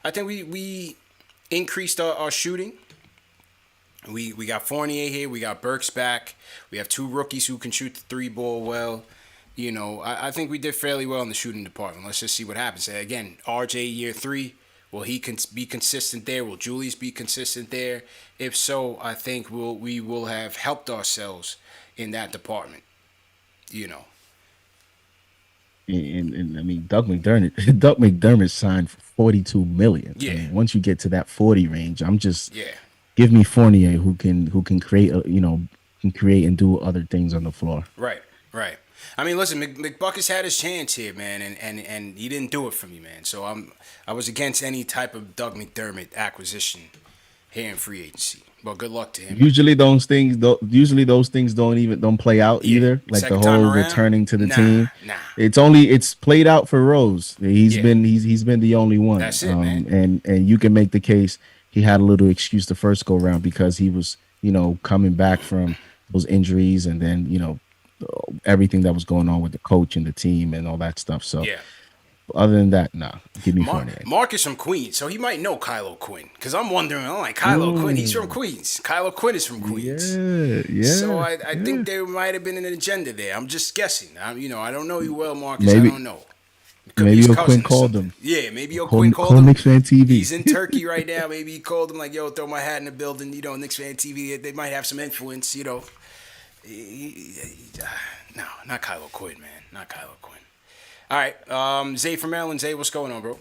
A: I think we increased our shooting. We got Fournier here. We got Burks back. We have 2 rookies who can shoot the 3 ball well. I think we did fairly well in the shooting department. Let's just see what happens. Again, RJ year 3. Will he be consistent there? Will Julius be consistent there? If so, I think we will have helped ourselves in that department.
B: And I mean, Doug McDermott signed for $42 million.
A: Yeah.
B: I mean, once you get to that 40 range, give me Fournier who can create, can create and do other things on the floor.
A: Right. I mean, listen, McBuckets had his chance here, man, and he didn't do it for me, man. So I was against any type of Doug McDermott acquisition here in free agency. Well, good luck to him.
B: Usually those things don't play out either. Like
A: Second
B: the whole
A: time around?
B: returning to the team.
A: Nah.
B: It's played out for Rose. He's been the only one.
A: That's it, man.
B: And you can make the case he had a little excuse the first go round because he was, coming back from those injuries and then, everything that was going on with the coach and the team and all that stuff. So other than that, give me Fournier.
A: Marcus from Queens, so he might know Kylo Quinn. Because I'm wondering, Kylo Quinn, he's from Queens. Kylo Quinn is from Queens.
B: Yeah.
A: So I think there might have been an agenda there. I'm just guessing. I don't know you well, Marcus. I don't know.
B: Maybe Quinn called him.
A: Yeah, maybe Quinn called him.
B: KnicksFanTV.
A: He's in Turkey right now. Maybe he called him like, yo, throw my hat in the building. KnicksFanTV, they might have some influence, No, not Kylo Quinn, man. Not Kylo Quinn. All right, Zay from Maryland. Zay, what's going on, bro?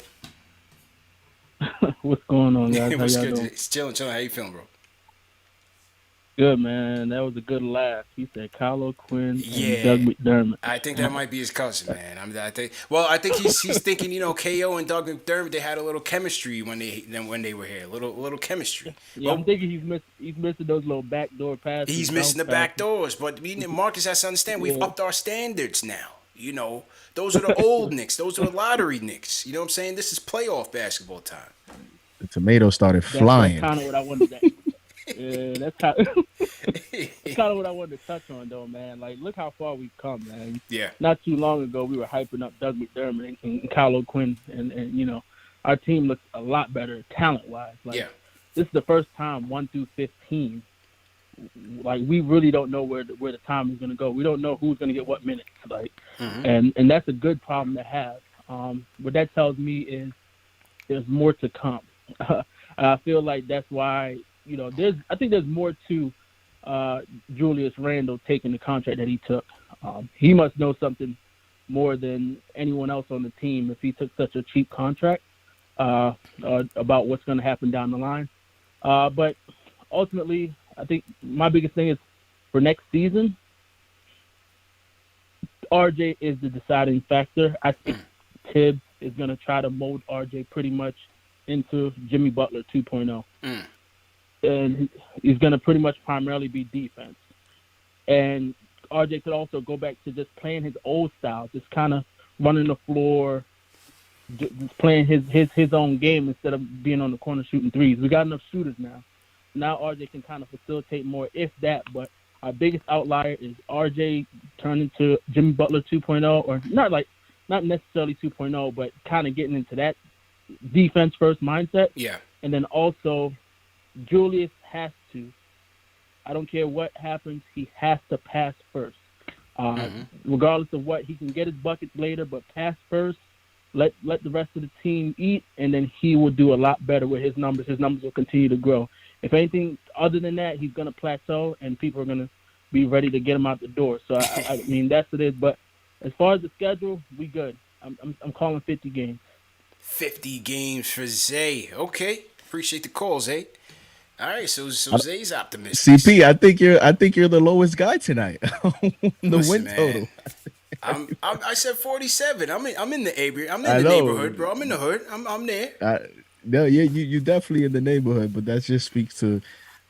L: What's going on, guys?
A: What's
L: How y'all
A: good?
L: doing?
A: It's chilling. How you feeling, bro?
L: Good, man. That was a good laugh. He said Kylo Quinn and Doug McDermott.
A: I think that might be his cousin, man. I think he's thinking, KO and Doug McDermott, they had a little chemistry when they were here. Little chemistry.
L: Yeah, I'm thinking he's missing those little backdoor passes.
A: He's missing the back doors, but Marcus has to understand we've upped our standards now. Those are the old Knicks. Those are the lottery Knicks. You know what I'm saying? This is playoff basketball time.
B: The tomato started flying.
L: That's kind of what I wanted to. Yeah, that's kind of what I wanted to touch on, though, man. Like, look how far we've come, man.
A: Yeah.
L: Not too long ago, we were hyping up Doug McDermott and Kylo Quinn, and our team looks a lot better talent-wise. Like, this is the first time 1 through 15. Like, we really don't know where the time is going to go. We don't know who's going to get what minutes. Like, and that's a good problem to have. What that tells me is there's more to come. I feel like that's why, you know, I think there's more to Julius Randle taking the contract that he took. He must know something more than anyone else on the team if he took such a cheap contract about what's going to happen down the line. But ultimately, I think my biggest thing is for next season, RJ is the deciding factor. I think Tibbs is going to try to mold RJ pretty much into Jimmy Butler 2.0. And he's going to pretty much primarily be defense. And RJ could also go back to just playing his old style, just kind of running the floor, just playing his own game instead of being on the corner shooting threes. We got enough shooters now. Now RJ can kind of facilitate more, if that. But our biggest outlier is RJ turning to Jimmy Butler 2.0, or not necessarily 2.0, but kind of getting into that defense first mindset.
A: Yeah.
L: And then also Julius has to, I don't care what happens, he has to pass first. Regardless of what, he can get his buckets later, but pass first. Let the rest of the team eat, and then he will do a lot better with his numbers. His numbers will continue to grow. If anything other than that, he's going to plateau, and people are going to be ready to get him out the door. So, I mean, that's what it is. But as far as the schedule, we good. I'm calling 50 games.
A: 50 games for Zay. Okay. Appreciate the call, Zay. All right, so Zay's optimistic.
B: CP, I think you're the lowest guy tonight. The win total.
A: I said 47. I'm in the area. I'm in the neighborhood, bro. I'm in the hood. I'm there.
B: No, yeah, you definitely in the neighborhood, but that just speaks to,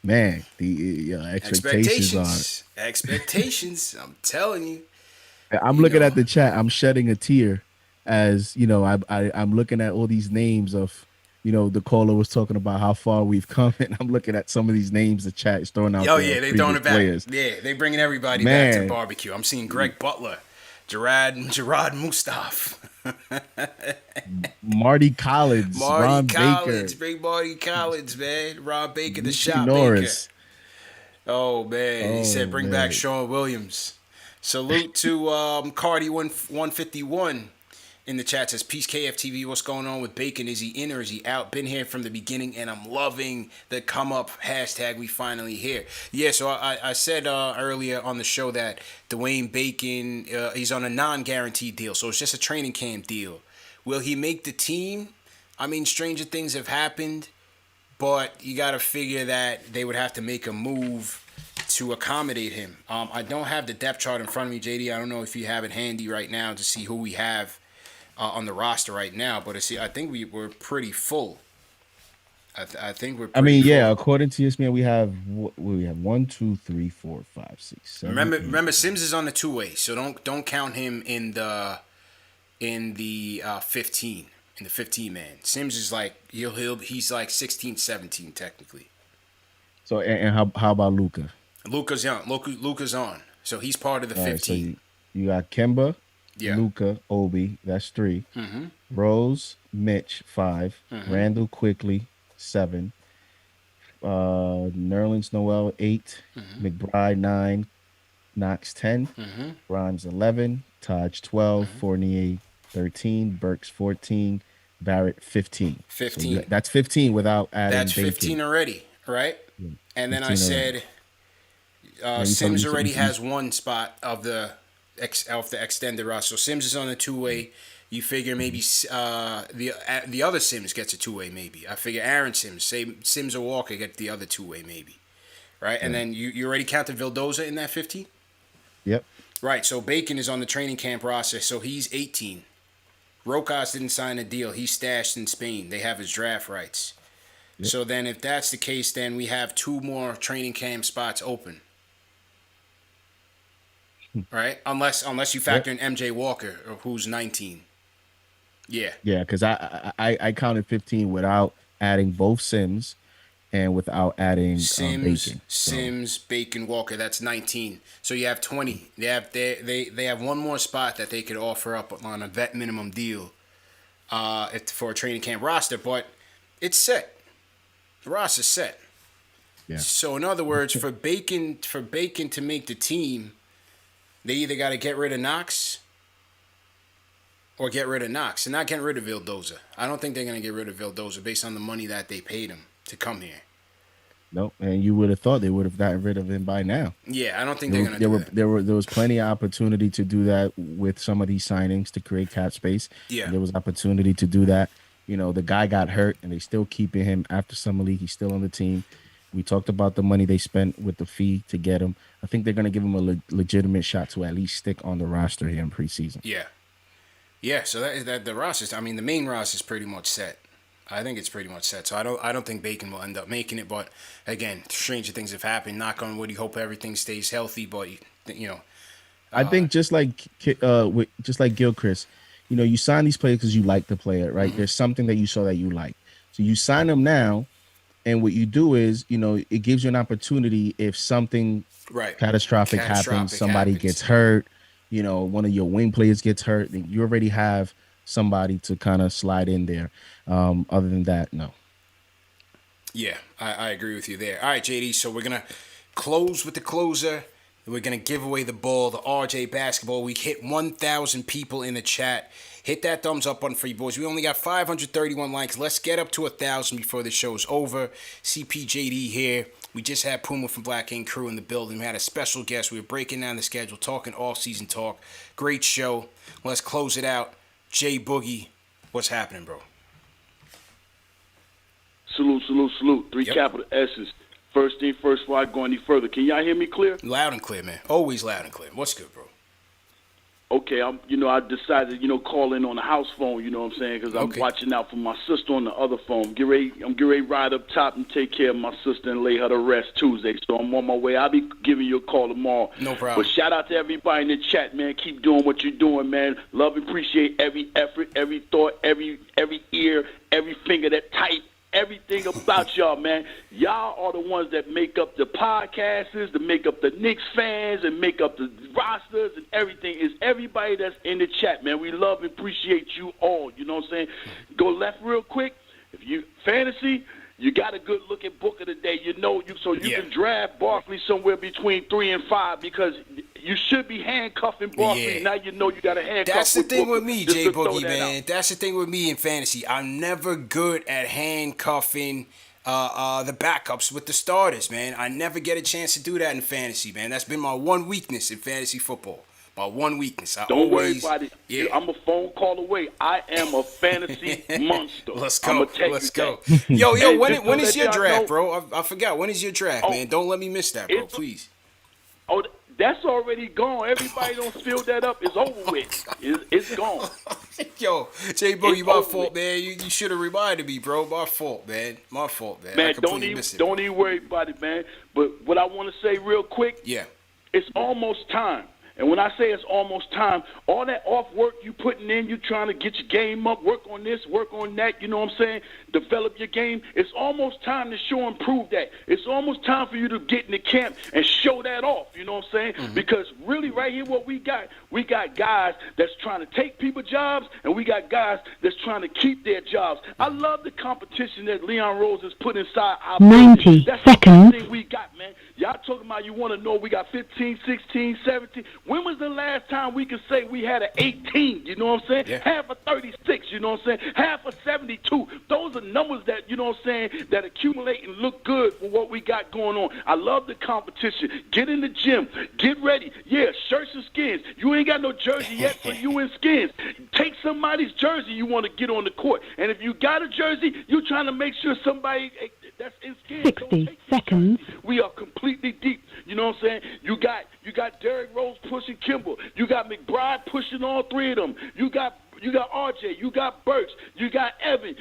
B: man, the expectations.
A: Expectations. I'm telling you.
B: I'm looking at the chat. I'm shedding a tear, as you know. I'm looking at all these names of, you know, the caller was talking about how far we've come, and I'm looking at some of these names the chat is throwing out.
A: Oh yeah, they throwing it back.
B: Players.
A: Yeah, they bringing everybody back to the barbecue. I'm seeing Greg Butler, Gerard Mustaf,
B: Marty Collins, Ron Baker,
A: big Marty Collins, man, Ron Baker, the shot
B: Norris.
A: maker. Oh man, he said bring back Sean Williams. Salute to Cardi 151 in the chat, says peace KFTV. What's going on with Bacon? Is he in or is he out? Been here from the beginning, and I'm loving the come up hashtag. We finally here. Yeah, so I said earlier on the show that Dwayne Bacon, he's on a non-guaranteed deal, so it's just a training camp deal. Will he make the team? I mean, stranger things have happened, but you got to figure that they would have to make a move to accommodate him. I don't have the depth chart in front of me, JD. I don't know if you have it handy right now to see who we have on the roster right now, but I think we're pretty full. I think we're. Pretty full.
B: According to this man, we have 1, 2, 3, 4, 5, 6, 7.
A: Remember, Sims is on the two-way, so don't count him in the 15 in the 15 man. Sims is like he's like 16, 17 technically.
B: So and how about Luka?
A: Luka's on, so he's part of the 15.
B: Right, so you got Kemba. Yeah. Luka, Obi, that's 3.
A: Mm-hmm.
B: Rose, Mitch, 5. Mm-hmm. Randall, Quickly, 7. Nerlens Noel, 8. Mm-hmm. McBride, 9. Knox, 10. Mm-hmm. Grimes, 11. Taj, 12. Mm-hmm. Fournier, 13. Burks, 14. Barrett, 15.
A: 15.
B: So that's 15 without adding.
A: That's 15 already, right? Yeah. And then I said Sims already has one spot of the extended roster. So Sims is on the two-way. You figure maybe the other Sims gets a two-way maybe. I figure Aaron Sims, say Sims or Walker get the other two-way maybe. Right? Yeah. And then you already counted Vildoza in that 15?
B: Yep.
A: Right, so Bacon is on the training camp roster, so he's 18. Rokas didn't sign a deal. He's stashed in Spain. They have his draft rights. Yep. So then if that's the case, then we have 2 more training camp spots open. Right? Unless you factor in MJ Walker, who's 19. Yeah.
B: Yeah, because I counted 15 without adding both Sims and without adding Bacon.
A: Sims, Bacon, Walker. That's 19. So you have 20. They have one more spot that they could offer up on a vet minimum deal for a training camp roster, but it's set. The roster's set.
B: Yeah.
A: So in other words, for Bacon to make the team, they either got to get rid of Knox or get rid of Knox. They're not getting rid of Vildoza. I don't think they're going to get rid of Vildoza based on the money that they paid him to come here.
B: Nope, and you would have thought they would have gotten rid of him by now.
A: Yeah, I don't think they're going to do that.
B: There was plenty of opportunity to do that with some of these signings to create cap space.
A: Yeah.
B: There was opportunity to do that. You know, the guy got hurt, and they still keeping him after summer league. He's still on the team. We talked about the money they spent with the fee to get him. I think they're going to give him a legitimate shot to at least stick on the roster here in preseason.
A: Yeah. Yeah, so that the roster, I mean, the main roster is pretty much set. I think it's pretty much set. So I don't think Bacon will end up making it. But again, stranger things have happened. Knock on wood. You hope everything stays healthy. But you know,
B: I think just like Gilchrist, you know, you sign these players because you like the player, right? Mm-hmm. There's something that you saw that you like, so you sign them now, and what you do is, you know, it gives you an opportunity if something catastrophic happens, somebody gets hurt, you know, one of your wing players gets hurt, then you already have somebody to kind of slide in there. Other than that, no.
A: Yeah, I agree with you there. All right, JD, so we're going to close with the closer. We're going to give away the ball, the RJ basketball. We hit 1,000 people in the chat. Hit that thumbs up button for you boys. We only got 531 likes. Let's get up to 1,000 before the show's over. CPJD here. We just had Puma from Black Ink Crew in the building. We had a special guest. We were breaking down the schedule, talking all-season talk. Great show. Let's close it out. J Boogie, what's happening, bro?
M: Salute, salute, salute. Three capital S's. First thing first, before I go any further. Can y'all hear me clear?
A: Loud and clear, man. Always loud and clear. What's good, bro?
M: Okay, I decided, call in on the house phone, you know what I'm saying, because I'm watching out for my sister on the other phone. I'm getting ready to ride up top and take care of my sister and lay her to rest Tuesday, so I'm on my way. I'll be giving you a call tomorrow.
A: No problem.
M: But shout out to everybody in the chat, man. Keep doing what you're doing, man. Love and appreciate every effort, every thought, every ear, every finger that type. Everything about y'all, man. Y'all are the ones that make up the podcasters, that make up the Knicks fans, and make up the rosters and everything. It's everybody that's in the chat, man. We love and appreciate you all. You know what I'm saying? Go left real quick. If you fantasy, you got a good looking book of the day. You can draft Barkley somewhere between 3 and 5 because you should be handcuffing Barkley. Yeah. Now you know you got a handcuff.
A: That's the thing with me, J Boogie,
M: man.
A: Out. That's the thing with me in fantasy. I'm never good at handcuffing the backups with the starters, man. I never get a chance to do that in fantasy, man. That's been my one weakness in fantasy football. My one weakness.
M: Don't worry about it. Yeah. I'm a phone call away. I am a fantasy monster.
A: Let's go. Let's go. Yo, when is your draft, bro? I forgot. When is your draft, man? Don't let me miss that, bro, please.
M: Oh, that's already gone. Everybody don't fill that up. It's over with. It's gone.
A: Yo, J Boogie, my fault, man. You should have reminded me, bro. My fault, man. Man,
M: don't even worry about it, man. But what I want to say real quick, it's almost time. And when I say it's almost time, all that off work you putting in, you trying to get your game up, work on this, work on that, you know what I'm saying, develop your game, it's almost time to show and prove that. It's almost time for you to get in the camp and show that off, you know what I'm saying? Mm-hmm. Because really right here what we got guys that's trying to take people's jobs, and we got guys that's trying to keep their jobs. I love the competition that Leon Rose has put inside our
D: 90
M: That's
D: seconds.
M: The thing we got, man. Y'all talking about you want to know we got 15, 16, 17. When was the last time we could say we had an 18, you know what I'm saying?
A: Yeah.
M: Half a 36, you know what I'm saying? Half a 72. Those are numbers that, you know what I'm saying, that accumulate and look good for what we got going on. I love the competition. Get in the gym. Get ready. Yeah, shirts and skins. You ain't got no jersey yet, so you in skins. Take somebody's jersey you want to get on the court. And if you got a jersey, you're trying to make sure somebody that's in skins.
D: 60 seconds.
M: We are completely deep. You know what I'm saying? You got Derrick Rose pushing Kimball. You got McBride pushing all three of them. You got RJ, you got Burks, you got Evan,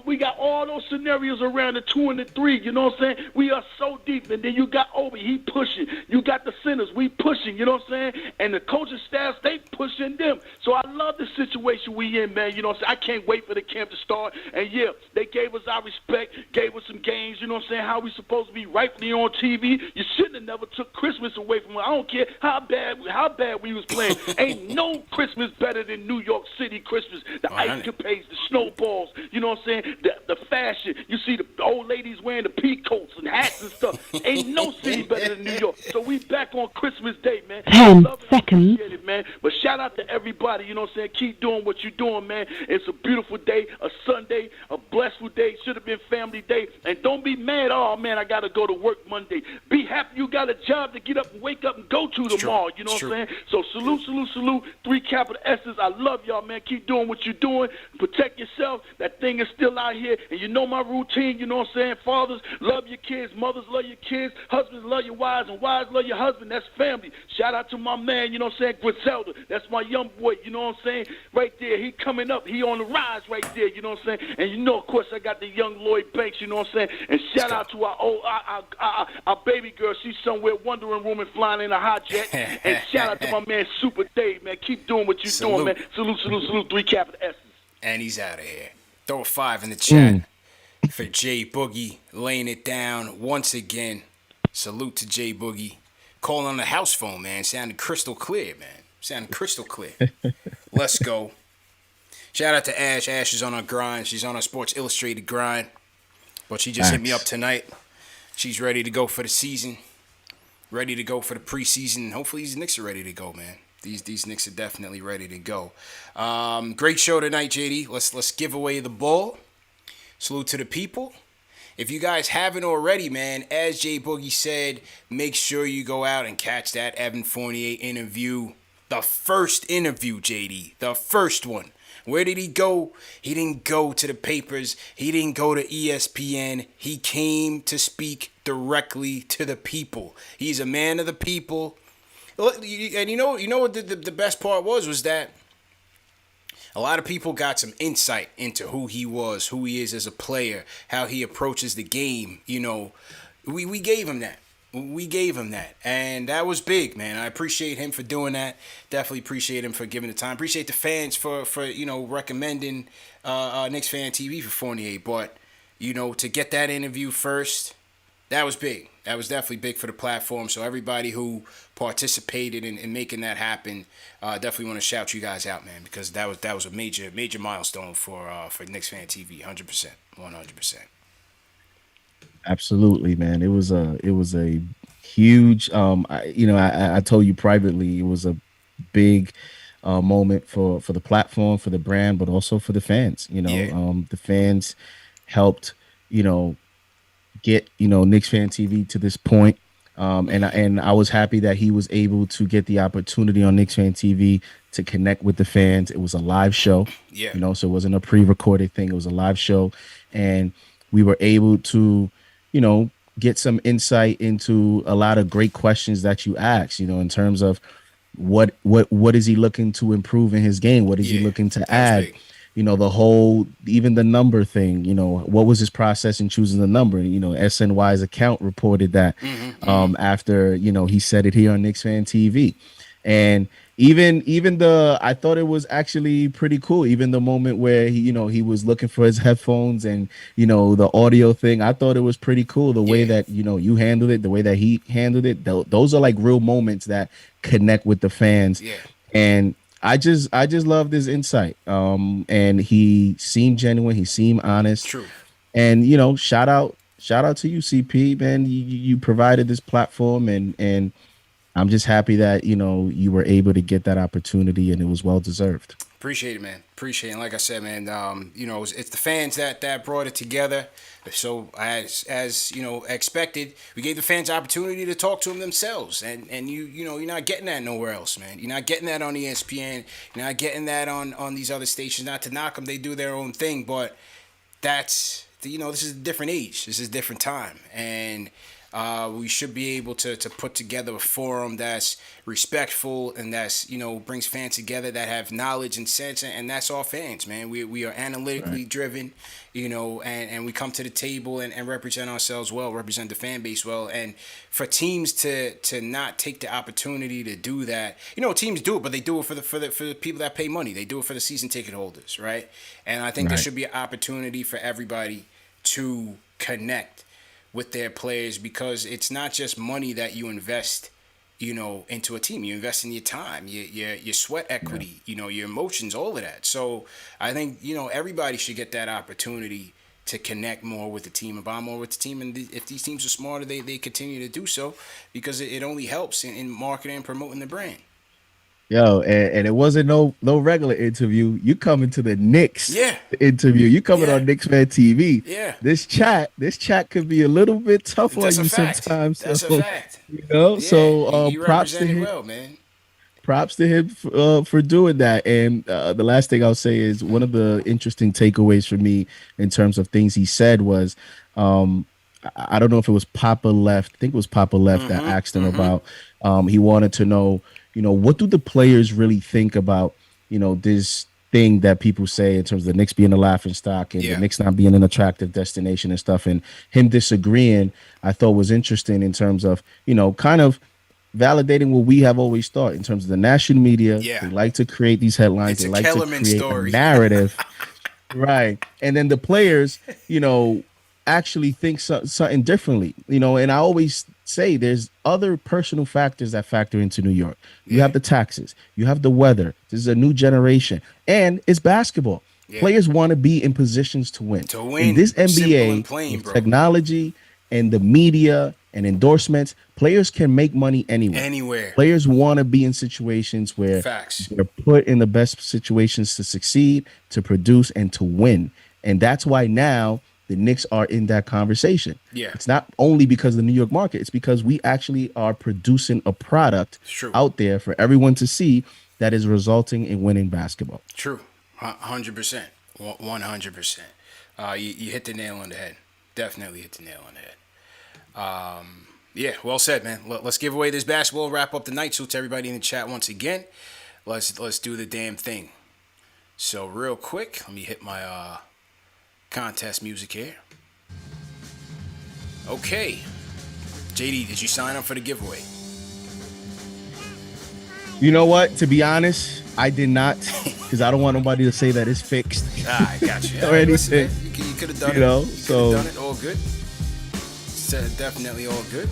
M: we got all those scenarios around the 2 and the 3, you know what I'm saying? We are so deep. And then you got Obi, he pushing. You got the centers, we pushing, you know what I'm saying? And the coaching staffs, they pushing them. So I love the situation we in, man, you know what I'm saying? I can't wait for the camp to start. And yeah, they gave us our respect, gave us some games, you know what I'm saying? How we supposed to be rightfully on TV. You shouldn't have never took Christmas away from us. I don't care how bad we was playing. Ain't no Christmas better than New York city Christmas, the ice capades, the snowballs, you know what I'm saying? The fashion. You see the old ladies wearing the pea coats and hats and stuff. Ain't no city better than New York. So we back on Christmas Day, man.
D: 10
M: Love it,
D: seconds.
M: appreciate it, man. But shout out to everybody, you know what I'm saying? Keep doing what you're doing, man. It's a beautiful day, a Sunday, a blessful day. Should have been family day. And don't be mad, oh, man, I got to go to work Monday. Be happy you got a job to get up and wake up and go to tomorrow, you know what I'm saying? So salute, salute, salute. 3 capital S's. I love y'all, man. Keep doing what you're doing. Protect yourself. That thing is still out here. And you know my routine, you know what I'm saying? Fathers, love your kids. Mothers, love your kids. Husbands, love your wives. And wives, love your husband. That's family. Shout out to my man, you know what I'm saying? Griselda. That's my young boy, you know what I'm saying? Right there. He coming up. He on the rise right there, you know what I'm saying? And you know, of course, I got the young Lloyd Banks, you know what I'm saying? And shout out to our baby girl. She's somewhere wondering woman flying in a hot jet. And shout out to my man Super Dave, man. Keep doing what you're doing, man. Salute, salute, salute. 3 capital S's.
A: And he's out of here. Throw a 5 in the chat for J Boogie laying it down once again. Salute to J Boogie. Calling on the house phone, man. Sounded crystal clear, man. Sounded crystal clear. Let's go. Shout out to Ash. Ash is on her grind. She's on her Sports Illustrated grind. But she just hit me up tonight. She's ready to go for the season. Ready to go for the preseason. Hopefully these Knicks are ready to go, man. These Knicks are definitely ready to go. Great show tonight, JD. Let's give away the ball. Salute to the people. If you guys haven't already, man, as J Boogie said, make sure you go out and catch that Evan Fournier interview. The first interview, JD. The first one. Where did he go? He didn't go to the papers. He didn't go to ESPN. He came to speak directly to the people. He's a man of the people. And you know what the best part was that a lot of people got some insight into who he was, who he is as a player, how he approaches the game. You know, we gave him that. We gave him that. And that was big, man. I appreciate him for doing that. Definitely appreciate him for giving the time. Appreciate the fans for recommending KnicksFanTV for Fournier. But, to get that interview first, that was big. That was definitely big for the platform. So everybody who participated in making that happen, definitely want to shout you guys out, man, because that was a major milestone for KnicksFanTV. 100%. 100%.
B: Absolutely, man. It was a huge. I told you privately, it was a big moment for the platform, for the brand, but also for the fans. The fans helped get KnicksFanTV to this point. And I was happy that he was able to get the opportunity on KnicksFanTV to connect with the fans. It was a live show, so it wasn't a pre-recorded thing. It was a live show, and we were able to, get some insight into a lot of great questions that you asked, in terms of what is he looking to improve in his game? What is he looking to add? The whole, even the number thing, what was his process in choosing the number? SNY's account reported that after, he said it here on KnicksFanTV. And even I thought it was actually pretty cool. Even the moment where he was looking for his headphones and, the audio thing, I thought it was pretty cool. The way that, you handled it, the way that he handled it, those are like real moments that connect with the fans. Yeah. And I just love this insight. And he seemed genuine. He seemed honest. True. And, shout out to you, CP, man. You provided this platform, and I'm just happy that, you were able to get that opportunity, and it was well deserved.
A: Appreciate it, man. Appreciate it. And like I said, man, it's the fans that brought it together. So as expected, we gave the fans opportunity to talk to them themselves. And you're not getting that nowhere else, man. You're not getting that on ESPN. You're not getting that on these other stations. Not to knock them, they do their own thing, but this is a different age. This is a different time. And we should be able to put together a forum that's respectful and that's, brings fans together that have knowledge and sense, and that's all fans, man. We are analytically driven, and we come to the table and represent ourselves well, represent the fan base well. And for teams to not take the opportunity to do that, teams do it, but they do it for the people that pay money. They do it for the season ticket holders, right? And I think there should be an opportunity for everybody to connect with their players, because it's not just money that you invest into a team. You invest in your time, your sweat equity, your emotions, all of that. So I think, everybody should get that opportunity to connect more with the team and bond more with the team. And if these teams are smarter, they continue to do so, because it only helps in marketing and promoting the brand.
B: Yo, and it wasn't no regular interview. You coming to the Knicks interview. You coming on KnicksFanTV.
A: Yeah.
B: This chat could be a little bit tough on you sometimes.
A: That's a fact.
B: So
A: you
B: props to him.
A: well, man.
B: Props to him for doing that. And the last thing I'll say is one of the interesting takeaways for me in terms of things he said was, I don't know if it was Papa Left. I think it was Papa Left that asked him about. He wanted to know, what do the players really think about, this thing that people say in terms of the Knicks being a laughing stock and the Knicks not being an attractive destination and stuff, and him disagreeing, I thought was interesting in terms of, kind of validating what we have always thought in terms of the national media. They like to create these headlines. They like to create a narrative. Right. And then the players, actually think something differently, and I always say there's other personal factors that factor into New York. You have the taxes, you have the weather. This is a new generation, and it's basketball. Players want to be in positions to win. In this NBA, with technology and the media and endorsements, players can make money anywhere. Players want to be in situations where they're put in the best situations to succeed, to produce, and to win. And that's why now the Knicks are in that conversation. It's not only because of the New York market. It's because we actually are producing a product out there for everyone to see that is resulting in winning basketball.
A: True. 100%. 100%. You hit the nail on the head. Definitely hit the nail on the head. Well said, man. Let's give away this basketball, wrap up the night. So to everybody in the chat once again, let's do the damn thing. So real quick, let me hit my contest music here. Okay. JD, did you sign up for the giveaway?
B: You know what? To be honest, I did not, because I don't want nobody to say that it's fixed.
A: I got you.
B: Or anything.
A: You could have done it.
B: So
A: you could have done it. All good. Definitely all good.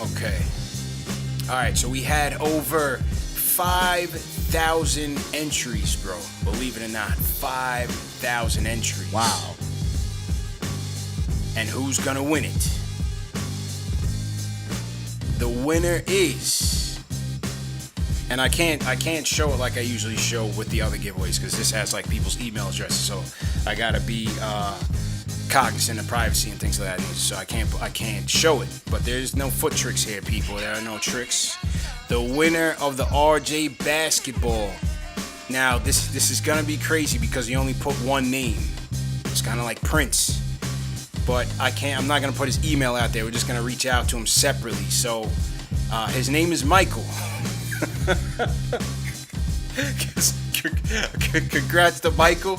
A: Okay. All right. So we had over 5,000 entries, bro. Believe it or not, 5,000 entries.
B: Wow.
A: And who's gonna win it? The winner is, and I can't show it like I usually show with the other giveaways, because this has like people's email addresses, so I gotta be cognizant of privacy and things like that. So I can't show it. But there's no foot tricks here, people. There are no tricks. The winner of the RJ basketball. Now this is gonna be crazy because you only put one name. It's kind of like Prince, but I'm not gonna put his email out there. We're just gonna reach out to him separately. So his name is Michael. Congrats to Michael.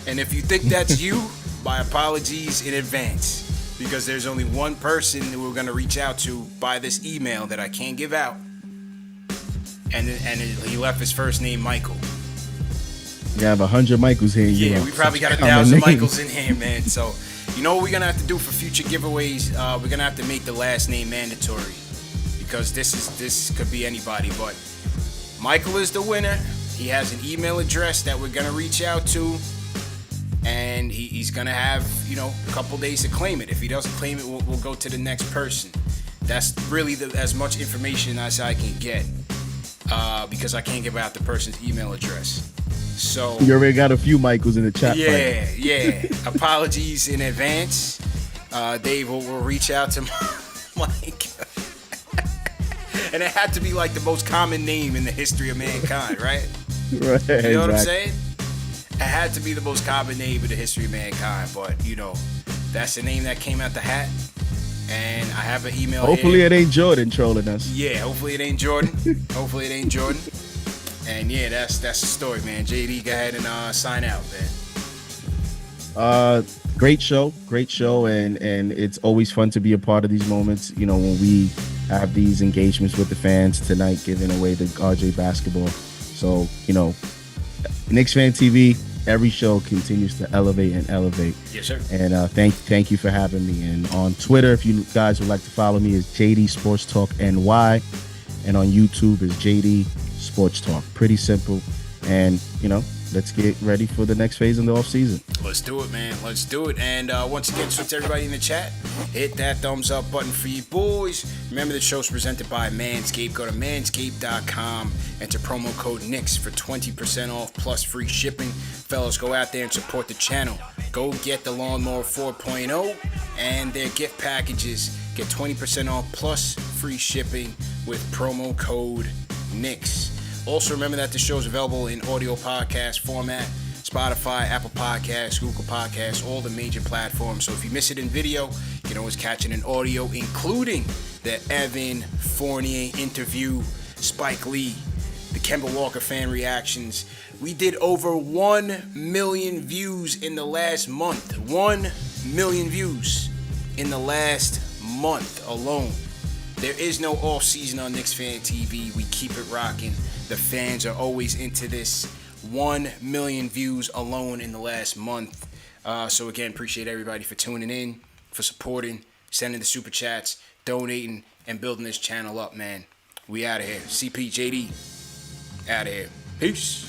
A: And if you think that's you, my apologies in advance, because there's only one person that we're gonna reach out to by this email that I can't give out. And he left his first name Michael.
B: You have 100 Michaels here.
A: Yeah, we probably got 1,000 Michaels in here, man. So, you know what we're gonna have to do for future giveaways? We're gonna have to make the last name mandatory, because this could be anybody. But Michael is the winner. He has an email address that we're gonna reach out to, and he's gonna have a couple days to claim it. If he doesn't claim it, we'll go to the next person. That's really as much information as I can get. Because I can't give out the person's email address. So
B: you already got a few Michaels in the chat.
A: Yeah. Apologies in advance. Dave will reach out to Mike. And it had to be like the most common name in the history of mankind, right?
B: Right.
A: You know what I'm saying? It had to be the most common name in the history of mankind, but that's the name that came out the hat. And I have an email.
B: Hopefully it ain't Jordan trolling us.
A: Yeah, hopefully it ain't Jordan. And yeah, that's the story, man. JD, go ahead and sign out, man.
B: Great show, and it's always fun to be a part of these moments. When we have these engagements with the fans tonight, giving away the RJ basketball. So KnicksFanTV, every show continues to elevate and elevate.
A: Yes, sir.
B: And thank you for having me. And on Twitter, if you guys would like to follow me, is JD Sports Talk NY, and on YouTube is JD Sports Talk. Pretty simple. And let's get ready for the next phase in the offseason.
A: Let's do it, man. Let's do it. And once again, so to everybody in the chat, hit that thumbs up button for you boys. Remember, the show's presented by Manscaped. Go to manscaped.com, enter promo code Knicks for 20% off plus free shipping. Fellas, go out there and support the channel. Go get the Lawnmower 4.0 and their gift packages. Get 20% off plus free shipping with promo code Knicks. Also, remember that the show is available in audio podcast format, Spotify, Apple Podcasts, Google Podcasts, all the major platforms. So if you miss it in video, you can always catch it in audio, including the Evan Fournier interview, Spike Lee, the Kemba Walker fan reactions. We did over 1 million views in the last month. 1 million views in the last month alone. There is no off season on KnicksFanTV. We keep it rocking. The fans are always into this. 1 million views alone in the last month. So again, appreciate everybody for tuning in, for supporting, sending the super chats, donating, and building this channel up, man. We out of here. CPJD out of here. Peace.